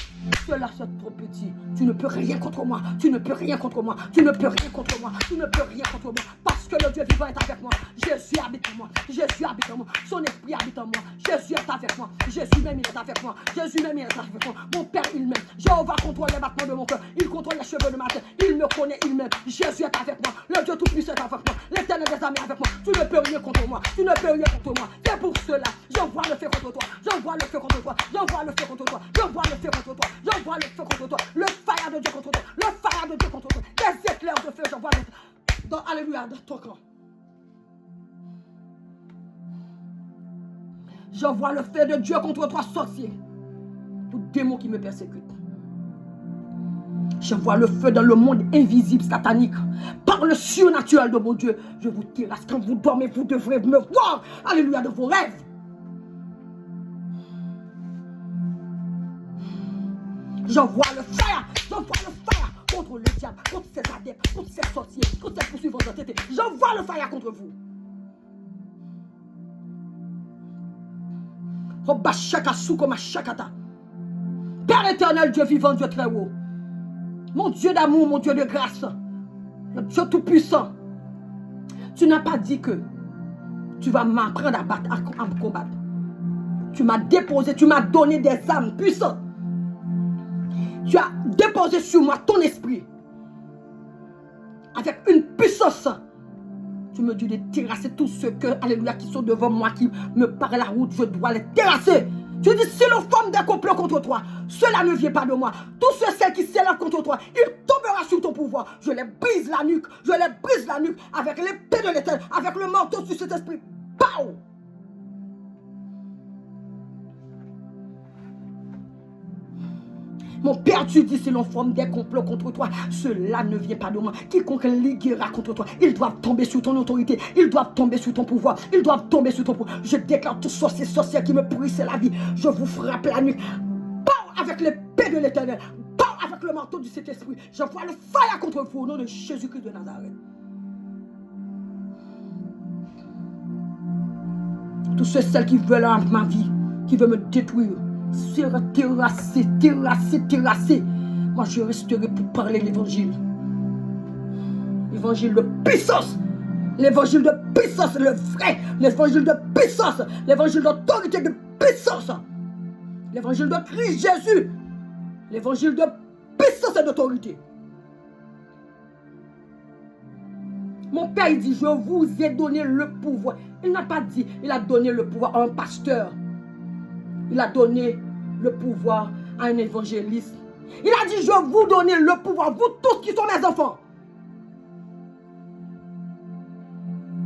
Cela, c'est trop petit. Tu ne peux rien contre moi. Tu ne peux rien contre moi. Tu ne peux rien contre moi. Tu ne peux rien contre moi. Parce que le Dieu vivant est avec moi. Jésus habite en moi. Jésus habite en moi. Son esprit habite en moi. Jésus est avec moi. Jésus même, il est avec moi. Jésus même, il est avec moi. Mon Père, il m'aime. Jéhovah contrôle les battements de mon cœur. Il contrôle les cheveux de ma tête. Il me connaît, il m'aime. Jésus est avec moi. Le Dieu tout-puissant est avec moi. L'éternel des armées est avec moi. Tu ne peux rien contre moi. Tu ne peux rien contre moi. C'est pour cela. J'envoie le feu contre toi. J'envoie le feu contre toi. J'envoie le feu contre toi. J'envoie le feu contre toi. J'envoie le feu contre toi. Le fire de Dieu contre toi. Le fire de Dieu contre toi. Des éclairs de feu, j'envoie dans Alléluia, dans ton camp. J'envoie le feu de Dieu contre toi, sorcier. Tout démon qui me persécute. J'envoie le feu dans le monde invisible, satanique. Par le surnaturel de mon Dieu, je vous terrasse. Quand vous dormez, vous devrez me voir. Alléluia, dans vos rêves. J'envoie le fire. J'envoie le fire contre le diable, contre ses adeptes, contre ses sorciers, contre ses poursuivants d'entêtés. J'envoie le fire contre vous. Père éternel, Dieu vivant, Dieu très haut. Mon Dieu d'amour, mon Dieu de grâce. Le Dieu tout-puissant. Tu n'as pas dit que tu vas m'apprendre à me combattre. Tu m'as déposé, tu m'as donné des âmes puissantes. Tu as déposé sur moi ton esprit. Avec une puissance. Tu me dis de terrasser tous ceux que, alléluia, qui sont devant moi, qui me parlent la route, je dois les terrasser. Tu dis, si l'on forme des complots contre toi, cela ne vient pas de moi. Tous ceux qui s'élèvent contre toi, il tombera sur ton pouvoir. Je les brise la nuque, avec l'épée de l'Éternel, avec le marteau sur cet esprit. Pow! Mon Père, tu dis, si l'on forme des complots contre toi, cela ne vient pas de moi. Quiconque liguera contre toi, ils doivent tomber sous ton autorité, ils doivent tomber sous ton pouvoir, ils doivent tomber sous ton pouvoir. Je déclare tous sorciers, sorcières qui me pourrissent la vie. Je vous frappe la nuque. Bam! Avec l'épée de l'Éternel. Bam! Avec le marteau du Saint-Esprit. J'envoie le feu contre vous au nom de Jésus-Christ de Nazareth. Tous celles qui veulent ma vie, qui veulent me détruire, sera terrassé. Moi, je resterai pour parler l'évangile. L'évangile de puissance. L'évangile de puissance, le vrai. L'évangile de puissance. L'évangile d'autorité de puissance. L'évangile de Christ Jésus. L'évangile de puissance et d'autorité. Mon Père, il dit, je vous ai donné le pouvoir. Il n'a pas dit, il a donné le pouvoir à un pasteur. Il a donné le pouvoir à un évangéliste. Il a dit, je vous donne le pouvoir, vous tous qui sont mes enfants.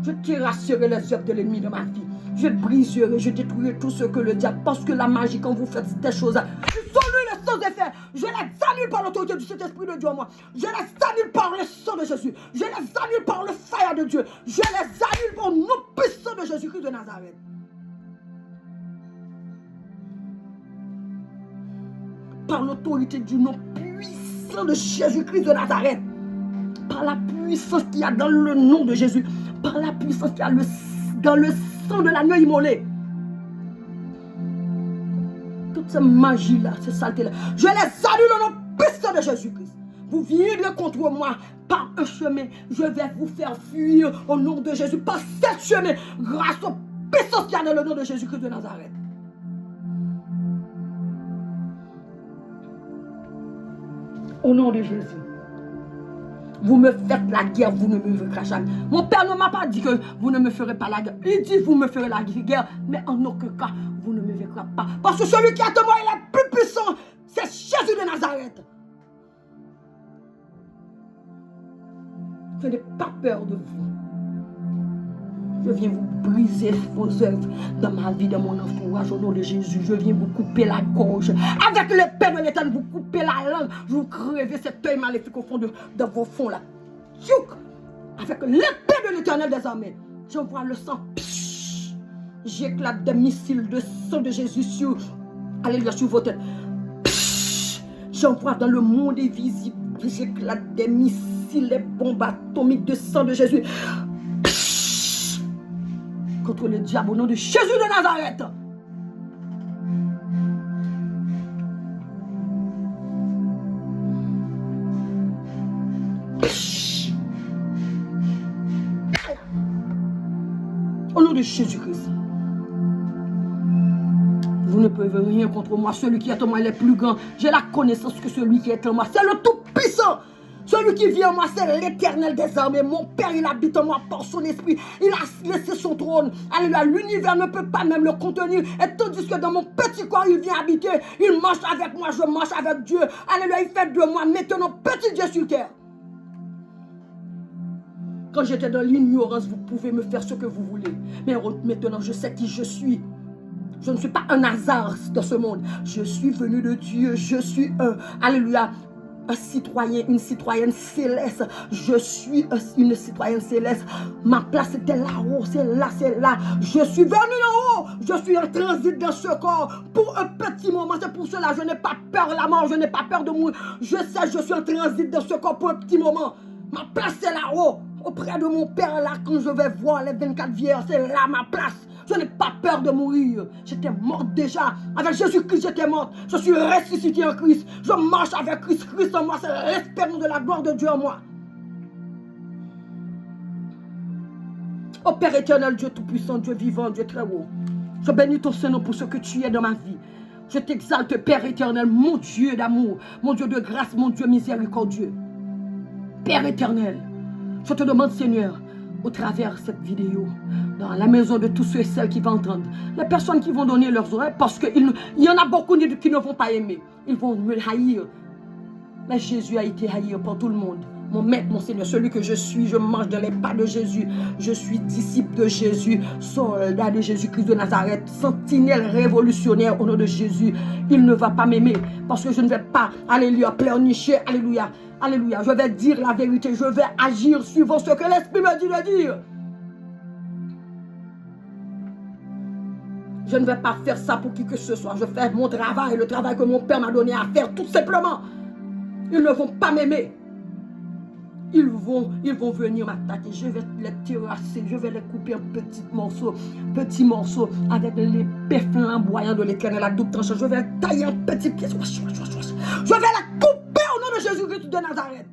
Je terrasserai les œuvres de l'ennemi de ma vie. Je briserai, je détruirai tout ce que le diable, parce que la magie, quand vous faites ces choses-là, ils sont nuls les sens effets. Je les annule par l'autorité du Saint-Esprit de Dieu en moi. Je les annule par le sang de Jésus. Je les annule par le feu de Dieu. Je les annule par le nom puissant de Jésus-Christ de Nazareth. Par l'autorité du nom puissant de Jésus-Christ de Nazareth, par la puissance qu'il y a dans le nom de Jésus, par la puissance qu'il y a dans le sang de l'agneau immolé. Toute cette magie-là, cette saleté-là, je les annule au nom puissant de Jésus-Christ. Vous viendrez contre moi par un chemin, je vais vous faire fuir au nom de Jésus, par cet chemin, grâce aux puissances qu'il y a dans le nom de Jésus-Christ de Nazareth. Au nom de Jésus. Vous me faites la guerre, vous ne me vaincrez jamais. Mon Père ne m'a pas dit que vous ne me ferez pas la guerre. Il dit vous me ferez la guerre, mais en aucun cas, vous ne me vaincrez pas. Parce que celui qui est de moi, il est plus puissant. C'est Jésus de Nazareth. Je n'ai pas peur de vous. Je viens vous briser vos œuvres dans ma vie, dans mon entourage, au nom de Jésus. Je viens vous couper la gorge. Avec l'épée de l'Éternel, vous coupez la langue. Je vous crevez cet œil maléfique au fond de vos fonds là. Avec l'épée de l'Éternel des armées, j'envoie le sang. J'éclate des missiles de sang de Jésus sur, alléluia, sur vos têtes. J'envoie dans le monde invisible. J'éclate des missiles, des bombes atomiques de sang de Jésus. Contre le diable au nom de Jésus de Nazareth. de Jésus-Christ. Vous ne pouvez rien contre moi. Celui qui est en moi, il est plus grand. J'ai la connaissance que celui qui est en moi. C'est le Tout-Puissant. Celui qui vit en moi, c'est l'Éternel des armées. Mon Père, il habite en moi par son esprit. Il a laissé son trône. Alléluia. L'univers ne peut pas même le contenir. Et tandis que dans mon petit corps, il vient habiter. Il marche avec moi, je marche avec Dieu. Alléluia. Il fait de moi maintenant petit Dieu sur terre. Quand j'étais dans l'ignorance, vous pouvez me faire ce que vous voulez. Mais maintenant, je sais qui je suis. Je ne suis pas un hasard dans ce monde. Je suis venu de Dieu. Je suis alléluia, un citoyen, une citoyenne céleste. Je suis une citoyenne céleste. Ma place était là-haut. C'est là, c'est là. Je suis venu en haut. Je suis en transit dans ce corps pour un petit moment. C'est pour cela que je n'ai pas peur de la mort. Je n'ai pas peur de mourir. Je sais, je suis en transit dans ce corps pour un petit moment. Ma place est là-haut. Auprès de mon Père, là, quand je vais voir les 24 vierges, c'est là ma place. Je n'ai pas peur de mourir. J'étais morte déjà. Avec Jésus-Christ, j'étais morte. Je suis ressuscité en Christ. Je marche avec Christ. Christ en moi, c'est l'espérance de la gloire de Dieu en moi. Ô Père éternel, Dieu tout-puissant, Dieu vivant, Dieu très haut. Je bénis ton Saint-Nom pour ce que tu es dans ma vie. Je t'exalte, Père éternel, mon Dieu d'amour, mon Dieu de grâce, mon Dieu miséricordieux. Père éternel, je te demande, Seigneur, au travers de cette vidéo, dans la maison de tous ceux et celles qui vont entendre, les personnes qui vont donner leurs oreilles, parce qu'il y en a beaucoup qui ne vont pas aimer. Ils vont me haïr. Mais Jésus a été haï par tout le monde. Mon maître, mon Seigneur, celui que je suis, je marche dans les pas de Jésus. Je suis disciple de Jésus, soldat de Jésus-Christ de Nazareth, sentinelle révolutionnaire au nom de Jésus. Il ne va pas m'aimer parce que je ne vais pas, alléluia, pleurnicher, alléluia, alléluia. Je vais dire la vérité, je vais agir suivant ce que l'Esprit me dit de dire. Je ne vais pas faire ça pour qui que ce soit. Je fais mon travail, le travail que mon Père m'a donné à faire, tout simplement. Ils ne vont pas m'aimer. Ils vont venir m'attaquer. Je vais les terrasser. Je vais les couper en petits morceaux, avec l'épée flamboyante de l'Éternel à double tranchant. Je vais les tailler en petites pièces. Je vais les couper au nom de Jésus-Christ de Nazareth.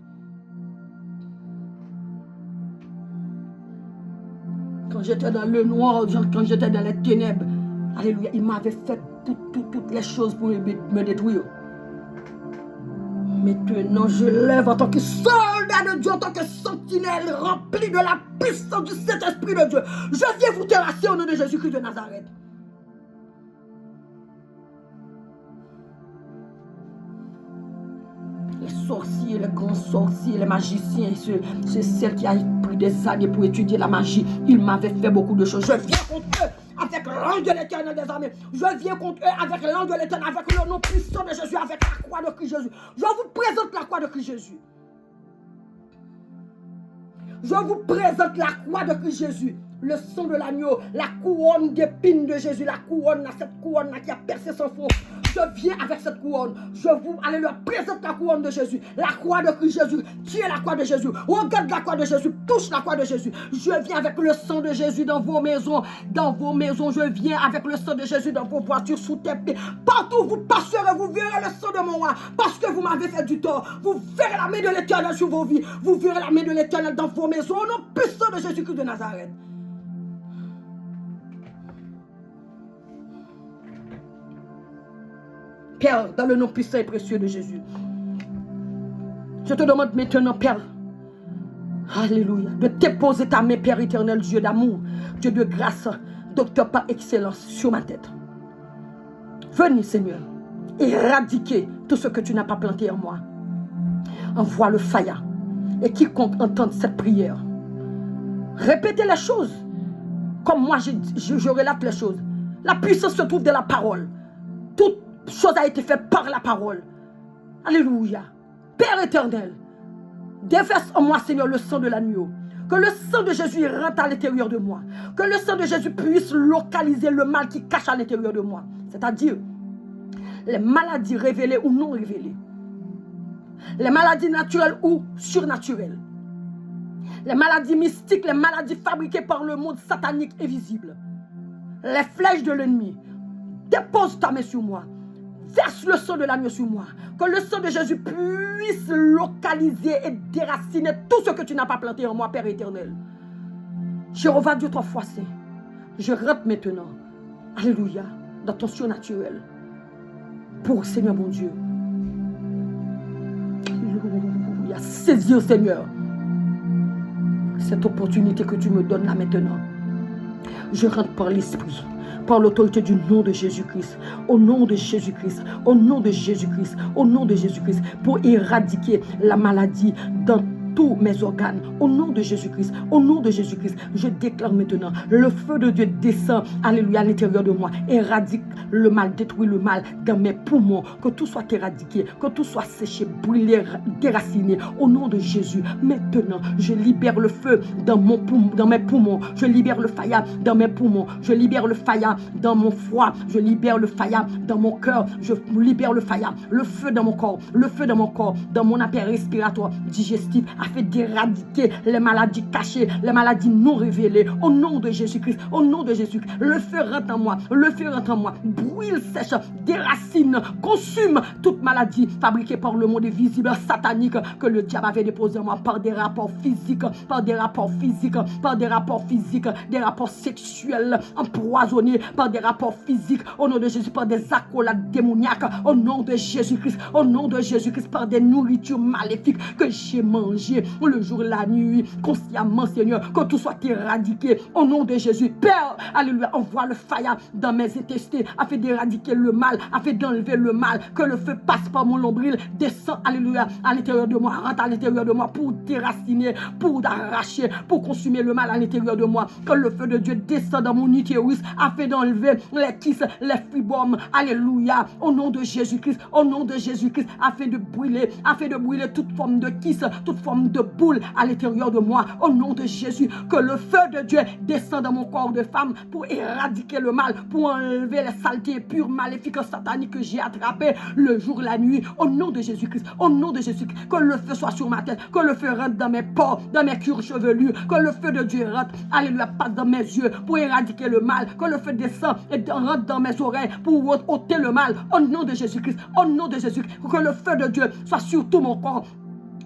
Quand j'étais dans le noir, quand j'étais dans les ténèbres, alléluia, il m'avait fait toutes les choses pour me détruire. Maintenant, je lève en tant que soldat de Dieu, en tant que sentinelle rempli de la puissance du Saint-Esprit de Dieu. Je viens vous terrasser au nom de Jésus-Christ de Nazareth. Les sorciers, les grands sorciers, les magiciens, c'est celles qui a pris des années pour étudier la magie. Ils m'avaient fait beaucoup de choses. Je viens contre eux avec l'ange de l'Éternel des armées. Je viens contre eux avec l'ange de l'Éternel, avec le nom puissant de Jésus, avec la croix de Christ Jésus. Je vous présente la croix de Christ Jésus. Je vous présente la croix de Christ Jésus. Le sang de l'agneau, la couronne d'épines de Jésus, la couronne, cette couronne-là qui a percé son front. Je viens avec cette couronne. Je vous, alléluia, présente la couronne de Jésus. La croix de Christ Jésus. Tiens la croix de Jésus. Regarde la croix de Jésus. Touche la croix de Jésus. Je viens avec le sang de Jésus dans vos maisons. Dans vos maisons, je viens avec le sang de Jésus dans vos voitures, sous tes pieds. Partout où vous passerez, vous verrez le sang de mon roi. Parce que vous m'avez fait du tort. Vous verrez la main de l'Éternel sur vos vies. Vous verrez la main de l'Éternel dans vos maisons. Au nom puissant de Jésus-Christ de Nazareth. Père, dans le nom puissant et précieux de Jésus, je te demande maintenant, Père, alléluia, de déposer ta main, Père éternel, Dieu d'amour, Dieu de grâce, docteur par excellence, sur ma tête. Venez, Seigneur, éradiquer tout ce que tu n'as pas planté en moi. Envoie le fire. Et quiconque entende cette prière, répétez les choses. Comme moi, je relate les choses. La puissance se trouve dans la parole. Toute chose a été faite par la parole. Alléluia. Père éternel, déverse en moi, Seigneur, le sang de l'agneau. Que le sang de Jésus rentre à l'intérieur de moi. Que le sang de Jésus puisse localiser le mal qui cache à l'intérieur de moi. C'est-à-dire les maladies révélées ou non révélées. Les maladies naturelles ou surnaturelles. Les maladies mystiques, les maladies fabriquées par le monde satanique et visible. Les flèches de l'ennemi. Dépose ta main sur moi. Verse le sang de l'agneau sur moi. Que le sang de Jésus puisse localiser et déraciner tout ce que tu n'as pas planté en moi, Père éternel. Jéhovah Dieu, 3 fois saint. Je rentre maintenant, alléluia, dans ton surnaturel. Pour Seigneur mon Dieu. Alléluia, saisir Seigneur cette opportunité que tu me donnes là maintenant. Je rentre par l'Esprit, par l'autorité du nom de Jésus-Christ, au nom de Jésus-Christ, au nom de Jésus-Christ, au nom de Jésus-Christ, pour éradiquer la maladie dans tous mes organes, au nom de Jésus-Christ, au nom de Jésus-Christ, je déclare maintenant, le feu de Dieu descend, alléluia, à l'intérieur de moi, éradique le mal, détruit le mal dans mes poumons, que tout soit éradiqué, que tout soit séché, brûlé, déraciné, au nom de Jésus. Maintenant, je libère le feu dans mes poumons, je libère le faya dans mes poumons, je libère le faya dans mon foie, je libère le faya dans mon cœur, je libère le faya, le feu dans mon corps, le feu dans mon corps, dans mon appareil respiratoire, digestif, afin d'éradiquer les maladies cachées, les maladies non révélées, au nom de Jésus-Christ, au nom de Jésus-Christ. Le feu rentre en moi, le feu rentre en moi, brûle, sèche, déracine, consume toute maladie fabriquée par le monde invisible satanique que le diable avait déposé en moi par des rapports physiques, par des rapports physiques, par des rapports physiques, des rapports sexuels empoisonnés, par des rapports physiques, au nom de Jésus, par des accolades démoniaques, au nom de Jésus-Christ, au nom de Jésus-Christ, par des nourritures maléfiques que j'ai mangées le jour et la nuit, consciemment, Seigneur, que tout soit éradiqué, au nom de Jésus. Père, alléluia, envoie le fire dans mes intestins, afin d'éradiquer le mal, afin d'enlever le mal, que le feu passe par mon nombril, descend, alléluia, à l'intérieur de moi, rentre à l'intérieur de moi, pour déraciner, pour arracher, pour consumer le mal à l'intérieur de moi, que le feu de Dieu descend dans mon utérus, afin d'enlever les kystes, les fibromes, alléluia, au nom de Jésus-Christ, au nom de Jésus-Christ, afin de brûler toute forme de kyste, toute forme de boule à l'intérieur de moi, au nom de Jésus, que le feu de Dieu descend dans mon corps de femme pour éradiquer le mal, pour enlever les saletés pures, maléfiques, sataniques que j'ai attrapées le jour et la nuit, au nom de Jésus-Christ, au nom de Jésus-Christ, que le feu soit sur ma tête, que le feu rentre dans mes pores, dans mes cuirs chevelus, que le feu de Dieu rentre, alléluia, passe dans mes yeux pour éradiquer le mal, que le feu descend et rentre dans mes oreilles pour ôter le mal, au nom de Jésus-Christ, au nom de Jésus-Christ, que le feu de Dieu soit sur tout mon corps,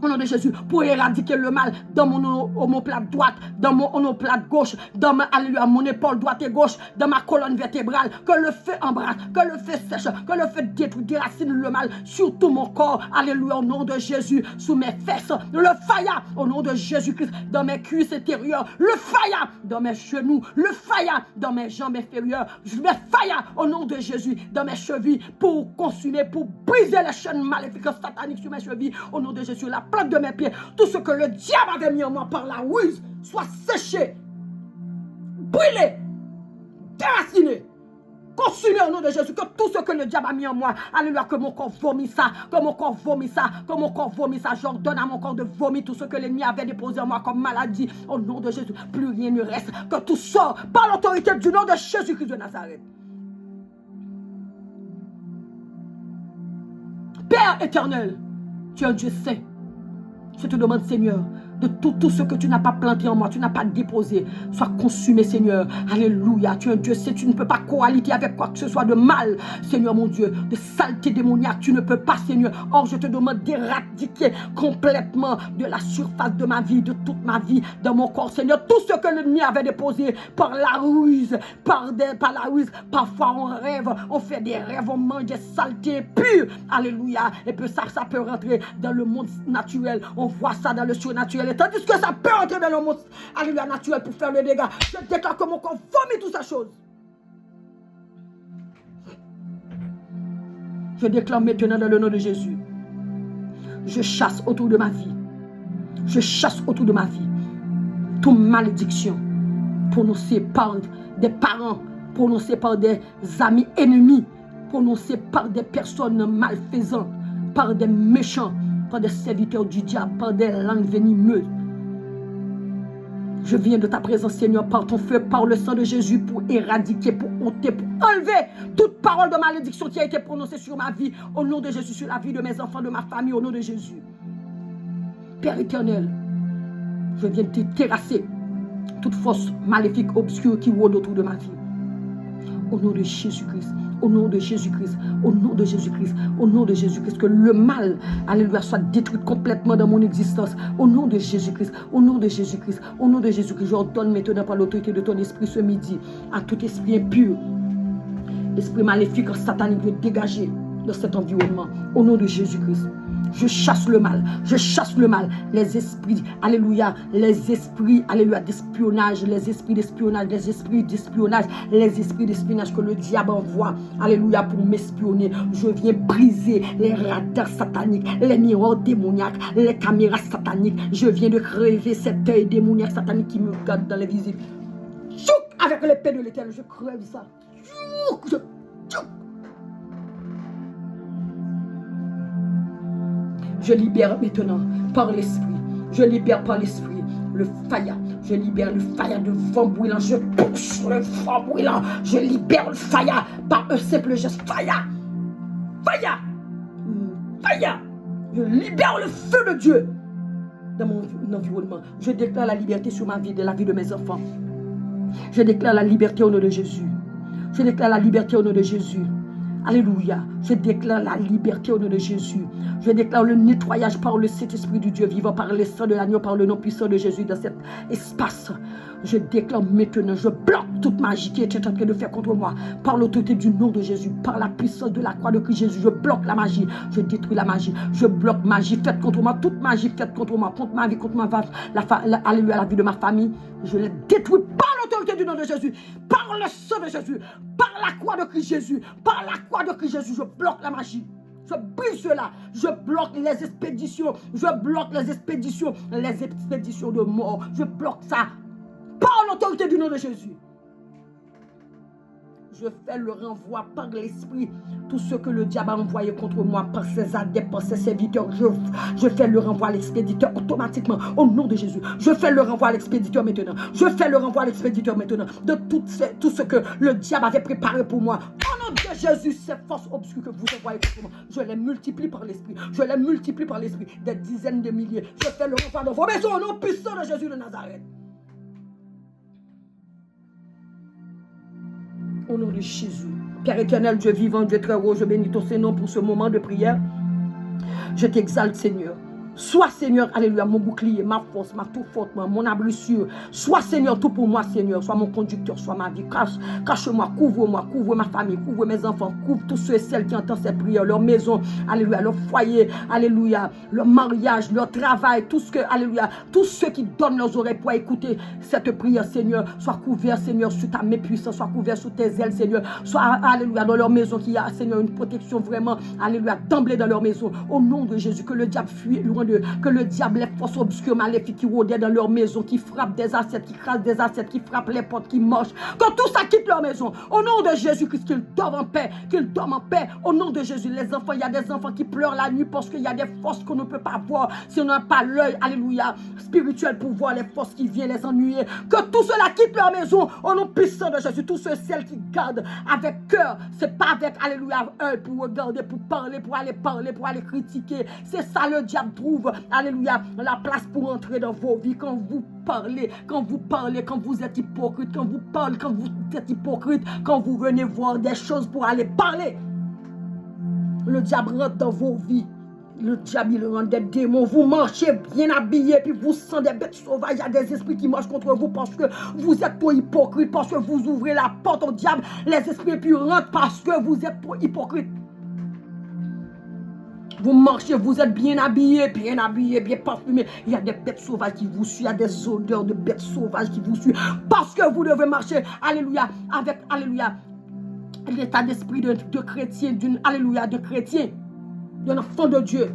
au nom de Jésus, pour éradiquer le mal dans mon omoplate droite, dans mon omoplate gauche, dans alléluia, mon épaule droite et gauche, dans ma colonne vertébrale, que le feu embrasse, que le feu sèche, que le feu détruit, déracine le mal sur tout mon corps, alléluia, au nom de Jésus, sous mes fesses, le fire, au nom de Jésus-Christ, dans mes cuisses intérieures, le fire, dans mes genoux, le fire, dans mes jambes inférieures, le fire, au nom de Jésus, dans mes chevilles, pour consumer, pour briser les chaînes maléfiques sataniques sur mes chevilles, au nom de Jésus, la plante de mes pieds, tout ce que le diable avait mis en moi par la ruse soit séché, brûlé, déraciné, consumé au nom de Jésus, que tout ce que le diable a mis en moi, alléluia, que mon corps vomit ça, que mon corps vomit ça, que mon corps vomit ça, j'ordonne à mon corps de vomir tout ce que l'ennemi avait déposé en moi comme maladie, au nom de Jésus, plus rien ne reste, que tout sort par l'autorité du nom de Jésus-Christ de Nazareth. Père éternel, tu es un Dieu saint. Je te demande, Seigneur, de tout ce que tu n'as pas planté en moi, tu n'as pas déposé, soit consumé, Seigneur. Alléluia. Tu es un Dieu saint, tu ne peux pas cohabiter avec quoi que ce soit de mal, Seigneur mon Dieu, de saleté démoniaque, tu ne peux pas, Seigneur. Or, je te demande d'éradiquer complètement de la surface de ma vie, de toute ma vie, dans mon corps, Seigneur, tout ce que l'ennemi avait déposé par la ruse, par la ruse. Parfois, on rêve, on fait des rêves, on mange des saletés pures. Alléluia. Et puis ça peut rentrer dans le monde naturel. On voit ça dans le surnaturel. Et tandis que ça peut entrer dans le monde, alléluia, naturel pour faire le dégât. Je déclare que mon corps vomit toutes ces choses. Je déclare maintenant dans le nom de Jésus. Je chasse autour de ma vie. Je chasse autour de ma vie toute malédiction prononcée par des parents, prononcée par des amis ennemis, prononcée par des personnes malfaisantes, par des méchants, par des serviteurs du diable, par des langues venimeuses. Je viens de ta présence, Seigneur, par ton feu, par le sang de Jésus, pour éradiquer, pour ôter, pour enlever toute parole de malédiction qui a été prononcée sur ma vie, au nom de Jésus, sur la vie de mes enfants, de ma famille, au nom de Jésus. Père éternel, je viens de terrasser toute force maléfique, obscure qui rôde autour de ma vie. Au nom de Jésus-Christ, Au nom de Jésus-Christ, au nom de Jésus-Christ, au nom de Jésus-Christ, que le mal, alléluia, soit détruit complètement dans mon existence. Au nom de Jésus-Christ, au nom de Jésus-Christ, au nom de Jésus-Christ, j'ordonne maintenant par l'autorité de ton esprit ce midi à tout esprit impur, esprit maléfique, satanique, de dégager de cet environnement. Au nom de Jésus-Christ. Je chasse le mal, les esprits, alléluia, les esprits, alléluia, d'espionnage, les esprits d'espionnage, les esprits d'espionnage que le diable envoie, alléluia, pour m'espionner. Je viens briser les radars sataniques, les miroirs démoniaques, les caméras sataniques. Je viens de crever cet œil démoniaque satanique qui me regarde dans les visibles. Avec l'épée de l'Éternel, je crève ça. Je libère maintenant par l'esprit. Je libère par l'esprit le fire. Je libère le fire de vent brûlant. Je pousse le vent brûlant. Je libère le fire par un simple geste. Fire. Fire. Fire. Je libère le feu de Dieu dans mon environnement. Je déclare la liberté sur ma vie, de la vie de mes enfants. Je déclare la liberté au nom de Jésus. Je déclare la liberté au nom de Jésus. Alléluia. Je déclare la liberté au nom de Jésus. Je déclare le nettoyage par le Saint-Esprit du Dieu vivant, par le sang de l'agneau, par le nom puissant de Jésus dans cet espace. Je déclare maintenant, je bloque toute magie qui est en train de faire contre moi. Par l'autorité du nom de Jésus, par la puissance de la croix de Christ Jésus, je bloque la magie. Je détruis la magie. Je bloque magie faite contre moi. Toute magie faite contre moi, contre ma vie, contre ma vie, alléluia, la vie de ma famille. Je la détruis par l'autorité du nom de Jésus, par le sang de Jésus, par la croix de Christ Jésus, par la croix de Christ Jésus. Je bloque la magie. Je brise cela. Je bloque les expéditions. Je bloque les expéditions de mort. Je bloque ça par l'autorité du nom de Jésus. Je fais le renvoi par l'esprit. Tout ce que le diable a envoyé contre moi par ses adeptes, par ses serviteurs, je fais le renvoi à l'expéditeur automatiquement au nom de Jésus. Je fais le renvoi à l'expéditeur maintenant. Je fais le renvoi à l'expéditeur maintenant de tout ce que le diable avait préparé pour moi. Au nom de Jésus, ces forces obscures que vous envoyez contre moi, je les multiplie par l'esprit. Je les multiplie par l'esprit. Des dizaines de milliers. Je fais le renvoi dans vos maisons au nom puissant de Jésus de Nazareth. Au nom de Jésus. Père éternel, Dieu vivant, Dieu très haut, je bénis ton Saint-Nom pour ce moment de prière. Je t'exalte, Seigneur. Sois, Seigneur, alléluia, mon bouclier, ma force, ma tout forte, mon abrissure. Sois, Seigneur, tout pour moi, Seigneur. Sois mon conducteur, sois ma vie. Cache-moi, couvre-moi, couvre ma famille, couvre mes enfants, couvre tous ceux et celles qui entendent ces prières, leur maison, alléluia, leur foyer, alléluia, leur mariage, leur travail, tout ce que, alléluia, tous ceux qui donnent leurs oreilles pour écouter cette prière, Seigneur. Sois couvert, Seigneur, sous ta main puissante, sois couvert sous tes ailes, Seigneur. Sois, alléluia, dans leur maison, qu'il y a, Seigneur, une protection vraiment, alléluia, d'emblée dans leur maison. Au nom de Jésus, que le diable fuit loin d'eux, que le diable, les forces obscures, maléfiques qui rôdaient dans leur maison, qui frappent des assiettes, qui crasent des assiettes, qui frappent les portes, qui marchent, que tout ça quitte leur maison. Au nom de Jésus-Christ, qu'ils dorment en paix, qu'ils dorment en paix. Au nom de Jésus, les enfants, il y a des enfants qui pleurent la nuit parce qu'il y a des forces qu'on ne peut pas voir. Si on n'a pas l'œil, alléluia, spirituel pour voir les forces qui viennent les ennuyer. Que tout cela quitte leur maison. Au nom puissant de Jésus, tous ceux et celles qui gardent avec cœur, c'est pas avec, alléluia, œil pour regarder, pour parler, pour aller critiquer. C'est ça le diable trouve. Alléluia, la place pour entrer dans vos vies quand vous parlez, quand vous êtes hypocrite, quand vous êtes hypocrite, quand vous venez voir des choses pour aller parler. Le diable rentre dans vos vies. Le diable, il rend des démons. Vous marchez bien habillés, puis vous sentez des bêtes sauvages. Il y a des esprits qui marchent contre vous parce que vous êtes trop hypocrite, parce que vous ouvrez la porte au diable. Les esprits puis rentrent parce que vous êtes trop hypocrite. Vous marchez, vous êtes bien habillés, bien parfumés. Il y a des bêtes sauvages qui vous suivent. Il y a des odeurs de bêtes sauvages qui vous suivent. Parce que vous devez marcher, alléluia, avec, alléluia, l'état d'esprit de chrétien, alléluia, de chrétien, d'un enfant de Dieu.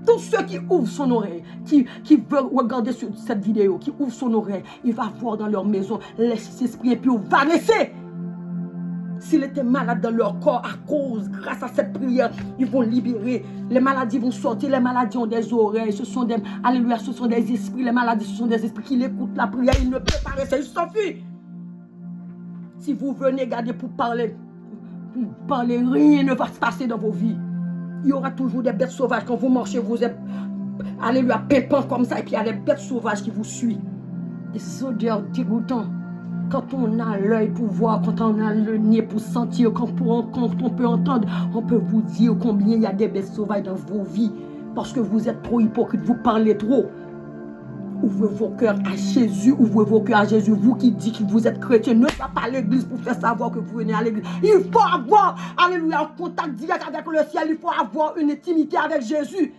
Tous ceux qui ouvrent son oreille, qui veulent regarder cette vidéo, qui ouvrent son oreille, il va voir dans leur maison l'esprit et puis il va laisser. S'ils étaient malades dans leur corps grâce à cette prière, ils vont libérer. Les maladies vont sortir. Les maladies ont des oreilles. Ce sont des, alléluia, ce sont des esprits. Les maladies, ce sont des esprits qui écoutent la prière. Ils ne peuvent pas rester. Ils s'enfuient. Si vous venez garder pour parler, rien ne va se passer dans vos vies. Il y aura toujours des bêtes sauvages. Quand vous marchez, vous êtes, alléluia, pépant comme ça. Et puis il y a des bêtes sauvages qui vous suivent. Des odeurs dégoûtantes. Quand on a l'œil pour voir, quand on a le nez pour sentir, quand on peut entendre, on peut vous dire combien il y a des bêtes sauvages dans vos vies. Parce que vous êtes trop hypocrite, vous parlez trop. Ouvrez vos cœurs à Jésus, ouvrez vos cœurs à Jésus. Vous qui dites que vous êtes chrétien, ne va pas à l'église pour faire savoir que vous venez à l'église. Il faut avoir, alléluia, un contact direct avec le ciel. Il faut avoir une intimité avec Jésus.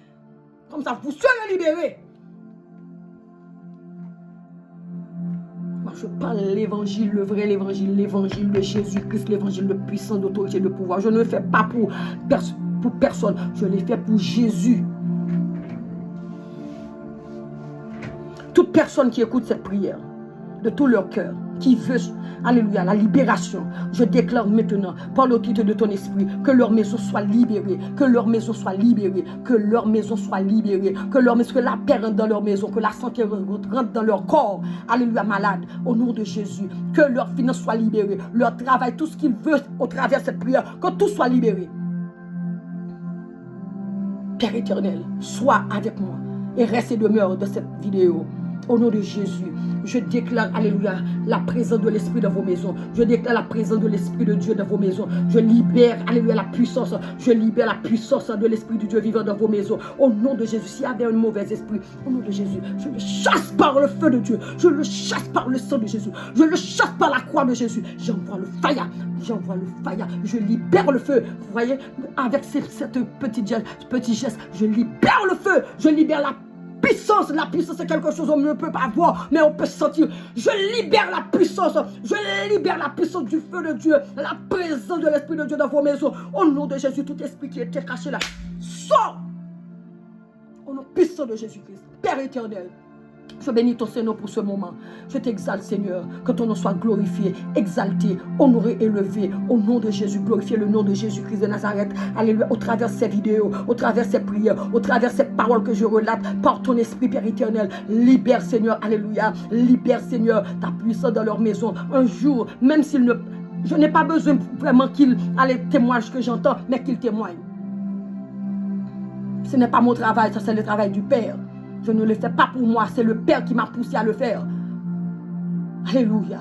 Comme ça, vous serez libérés. Moi, je parle l'évangile, le vrai l'évangile de Jésus-Christ, l'évangile de puissance, d'autorité, de pouvoir. Je ne le fais pas pour personne, je l'ai fait pour Jésus. Toute personne qui écoute cette prière, de tout leur cœur, qui veut, alléluia, la libération, je déclare maintenant, par l'autorité de ton esprit, que leur maison soit libérée, que leur maison soit libérée, que leur maison soit libérée, que la paix rentre dans leur maison, que la santé rentre dans leur corps, alléluia, malade, au nom de Jésus, que leurs finances soient libérées, leur travail, tout ce qu'ils veulent au travers de cette prière, que tout soit libéré. Père éternel, sois avec moi et reste et demeure de cette vidéo. Au nom de Jésus, je déclare, alléluia, la présence de l'Esprit dans vos maisons. Je déclare la présence de l'Esprit de Dieu dans vos maisons. Je libère, alléluia, la puissance. Je libère la puissance de l'Esprit du Dieu vivant dans vos maisons. Au nom de Jésus, s'il y avait un mauvais esprit, au nom de Jésus, je le chasse par le feu de Dieu. Je le chasse par le sang de Jésus. Je le chasse par la croix de Jésus. J'envoie le fire. J'envoie le fire. Je libère le feu. Vous voyez, avec cette petit geste, je libère le feu. Je libère la puissance. La puissance, c'est quelque chose qu'on ne peut pas voir, mais on peut sentir. Je libère la puissance. Je libère la puissance du feu de Dieu. La présence de l'Esprit de Dieu dans vos maisons. Au nom de Jésus, tout esprit qui était caché là, sort. Au nom puissant de Jésus-Christ. Père éternel, je bénis ton Seigneur pour ce moment. Je t'exalte, Seigneur, que ton nom soit glorifié, exalté, honoré, élevé. Au nom de Jésus, glorifié le nom de Jésus-Christ de Nazareth. Alléluia. Au travers de ces vidéos, au travers de ces prières, au travers de ces paroles que je relate, par ton esprit, Père éternel, libère, Seigneur, alléluia. Libère, Seigneur, ta puissance dans leur maison. Un jour, même s'ils ne... Je n'ai pas besoin vraiment qu'ils témoignent ce que j'entends, mais qu'ils témoignent. Ce n'est pas mon travail, ça c'est le travail du Père. Je ne le fais pas pour moi, c'est le Père qui m'a poussé à le faire. Alléluia.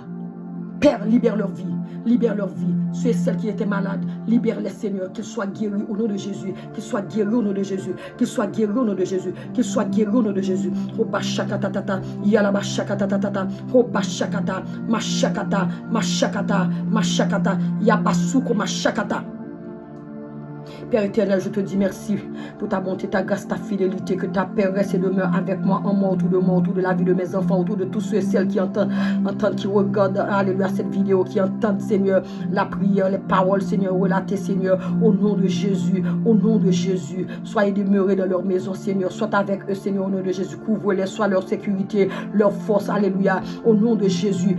Père, libère leur vie. Libère leur vie. Ceux et celles qui étaient malades, libère-les, Seigneur. Qu'ils soient guéris au nom de Jésus. Qu'ils soient guéris au nom de Jésus. Qu'ils soient guéris au nom de Jésus. Qu'ils soient guéris au nom de Jésus. Roba shakatatata. Yalaba shakatatata. Roba shakata. Mashakata. Mashakata. Mashakata. Yabasuko mashakata. Père éternel, je te dis merci pour ta bonté, ta grâce, ta fidélité, que ta paix reste et demeure avec moi, en moi, autour de la vie de mes enfants, autour de tous ceux et celles qui entendent, qui regardent, alléluia, cette vidéo, qui entendent, Seigneur, la prière, les paroles, Seigneur, relatées, Seigneur, au nom de Jésus, soyez demeurés dans leur maison, Seigneur, sois avec eux, Seigneur, au nom de Jésus, couvre-les, sois leur sécurité, leur force, alléluia, au nom de Jésus,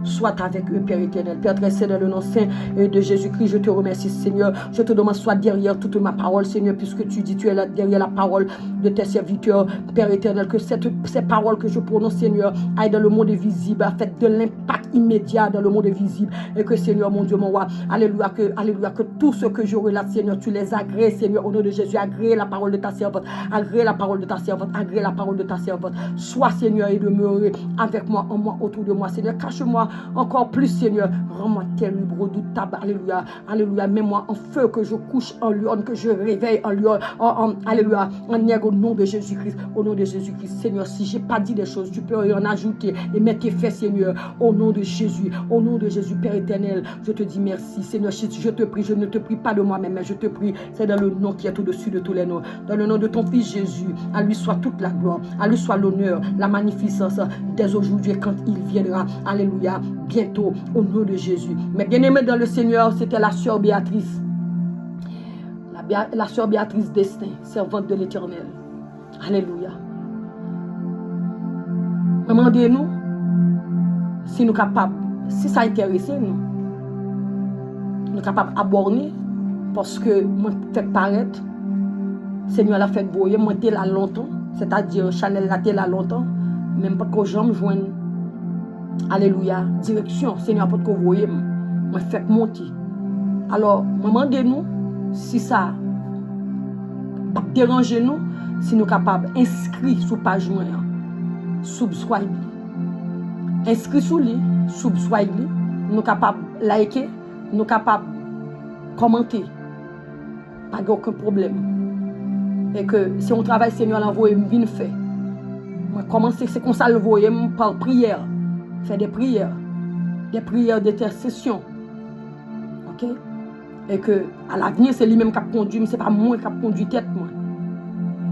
sois avec eux, Père éternel, Père très saint, dans le nom saint de Jésus-Christ, je te remercie, Seigneur, je te demande, sois derrière toute ma parole, Seigneur, puisque tu dis, tu es là derrière la parole de tes serviteurs, Père éternel, que ces paroles que je prononce, Seigneur, aillent dans le monde visible, fassent de l'impact immédiat dans le monde visible, et que, Seigneur, mon Dieu, mon roi, alléluia, que tout ce que je relate, Seigneur, tu les agrées, Seigneur, au nom de Jésus, agrée la parole de ta servante, agrée la parole de ta servante, agrée la parole de ta servante, sois, Seigneur, et demeure avec moi, en moi, autour de moi, Seigneur, cache-moi encore plus, Seigneur, rends-moi terrible, redoutable, alléluia, mets-moi en feu, que je couche en lion, que je réveille en lion, alléluia, en nègre, au nom de Jésus-Christ, Seigneur, si j'ai pas dit des choses, tu peux en ajouter et mettre tes faits, Seigneur, au nom de Jésus, Père éternel, je te dis merci, Seigneur, je te prie, je ne te prie pas de moi-même, mais je te prie, c'est dans le nom qui est au-dessus de tous les noms, dans le nom de ton Fils Jésus, à lui soit toute la gloire, à lui soit l'honneur, la magnificence, dès aujourd'hui, quand il viendra, alléluia, bientôt, au nom de Jésus. Mais bien aimé dans le Seigneur, c'était la sœur Béatrice. La sœur Béatrice Destin, servante de l'Éternel. Alléluia. Demandez-nous si nous sommes capables, si ça intéresse nous sommes capables d'aborder, parce que moi, fait paraître, Seigneur l'a fait brouiller, moi, t'es là longtemps, c'est-à-dire, Chanel l'a là longtemps, même pas que j'aime joindre, alléluia, direction, Seigneur, pas que vous voyez, moi, fait monter. Alors, demandez-nous si ça dérange nous, si nous sommes capables d'inscrire sur page, subscribe, inscrit sur lui, subscribe lui, nous capables liker, nous capables commenter. Pas aucun problème. Et que si on travaille, Seigneur l'envoie, bien fait. Moi commencer c'est comme ça le voyer par prière, faire des prières d'intercession. OK? Et que à l'avenir c'est lui-même qui a conduit, mais c'est pas moi qui a conduit tête moi.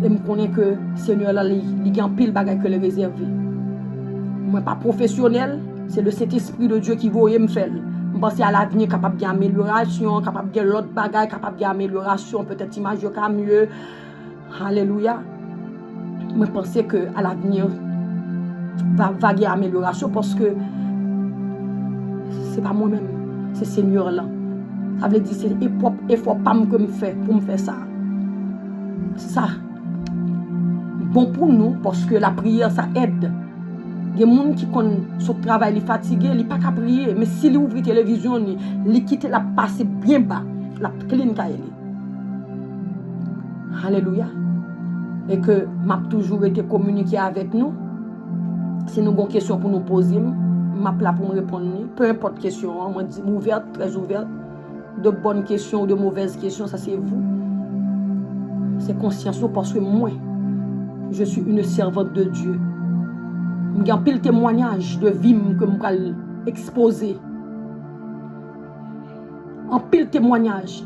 Et me connais que Seigneur là il a pile bagage que le réservé. Moi pas professionnel, c'est le Saint-Esprit de Dieu qui voyait me faire. Je pense à l'avenir capable d'amélioration, capable de l'autre bagage, capable d'amélioration, peut-être image ka mieux. Alléluia. Je pense que à l'avenir va vaguer amélioration parce que c'est pas moi-même, c'est Seigneur là. Ça veut dire c'est effort pas que me fait pour me faire ça. C'est ça. Bon pour nous parce que la prière ça aide. Il y a des gens qui connaissent son travail, ils sont fatigués, ils ne peuvent pas prier. Mais s'ils ouvrent la télévision, ils quittent la passe bien bas, la clean kaili. Alléluia. Et que m'a toujours été communiqué avec nous. Si nous avons des questions pour nous poser, m'a là pour me répondre. Peu importe question, moi dis ouverte, très ouverte. De bonnes questions ou de mauvaises questions, ça c'est vous. C'est conscience parce que moi, je suis une servante de Dieu. Il y a un pile témoignage de vie que je vais exposer. Un pile témoignage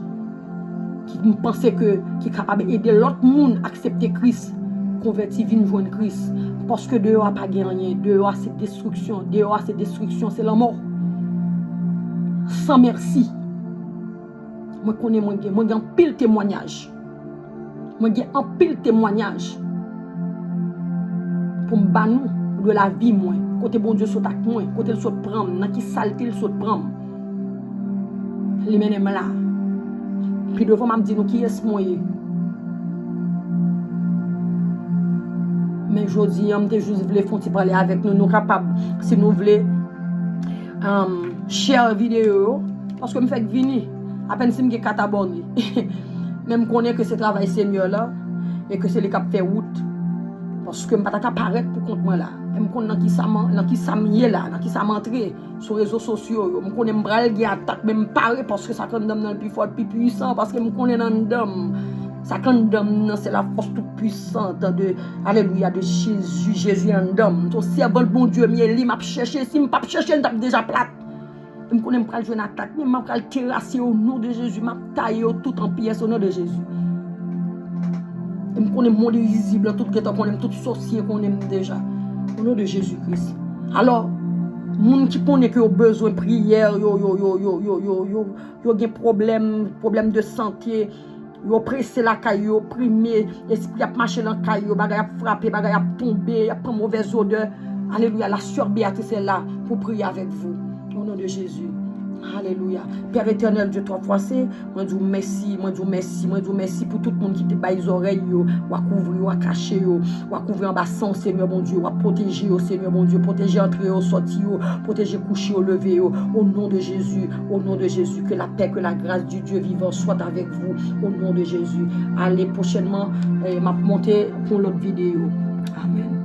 qui me pensait que qui est capable d'aider l'autre monde à accepter Christ, convertir, venir joindre Christ. Parce que dehors pas gagné, dehors c'est destruction, c'est la mort. Sans merci. Moi connais moi j'ai un pile témoignage. Moi j'ai un pile témoignage pour me battre de la vie moi côté bon Dieu saute avec moi côté le saute prendre dans qui saleté le saute prendre les menem là puis devant m'a dit nous qui est moi mais jodi on te juste voulait font parler avec nous capable si nous voulez share vidéo parce que me fait venir à peine si me 4 abonnés même connaît que c'est travail Seigneur là et que c'est les cap fait route parce que je ne peux pas apparaître pour compte moi là. Je connais dans qui ça là, dans qui ça m'entrer sur les réseaux sociaux. Je connais m'bral qui attaque même parler parce que ça condamne dans le plus fort, le plus puissant parce que je connais dans dedans. Ça condamne c'est la force toute puissante de alléluia de Jésus en dedans. Ton servant le bon Dieu mieux m'a chercher si me pas chercher t'a déjà plate. Je connais m'bral jouer une attaque, mais m'bral terrasser au nom de Jésus, m'a tailler tout en pièces au nom de Jésus. Je connais le monde invisible, tout le temps, tout sorcier qu'on aime déjà. Au nom de Jésus-Christ. Alors, les gens qui connaissent qu'ils ont besoin de prière, ils ont des problèmes de santé, ils ont pressé la caille, ils ont primé, l'esprit a marché dans la caille, ils ont frappé, ils ont tombé, ils ont pris mauvaise odeur. Alléluia, la sœur Béatrice est là pour prier avec vous. Au nom de Jésus. Alléluia. Père éternel, Dieu trois fois c'est. Moi dis merci pour tout le monde qui te bat les oreilles, ou à couvrir, ou à cacher, ou à couvrir en bas sans Seigneur mon Dieu, ou à protéger, Seigneur mon Dieu, protéger entrer, sortir, protéger coucher, lever, au nom de Jésus, que la paix, que la grâce du Dieu vivant soit avec vous, au nom de Jésus. Allez, prochainement, m'a monter pour l'autre vidéo. Amen.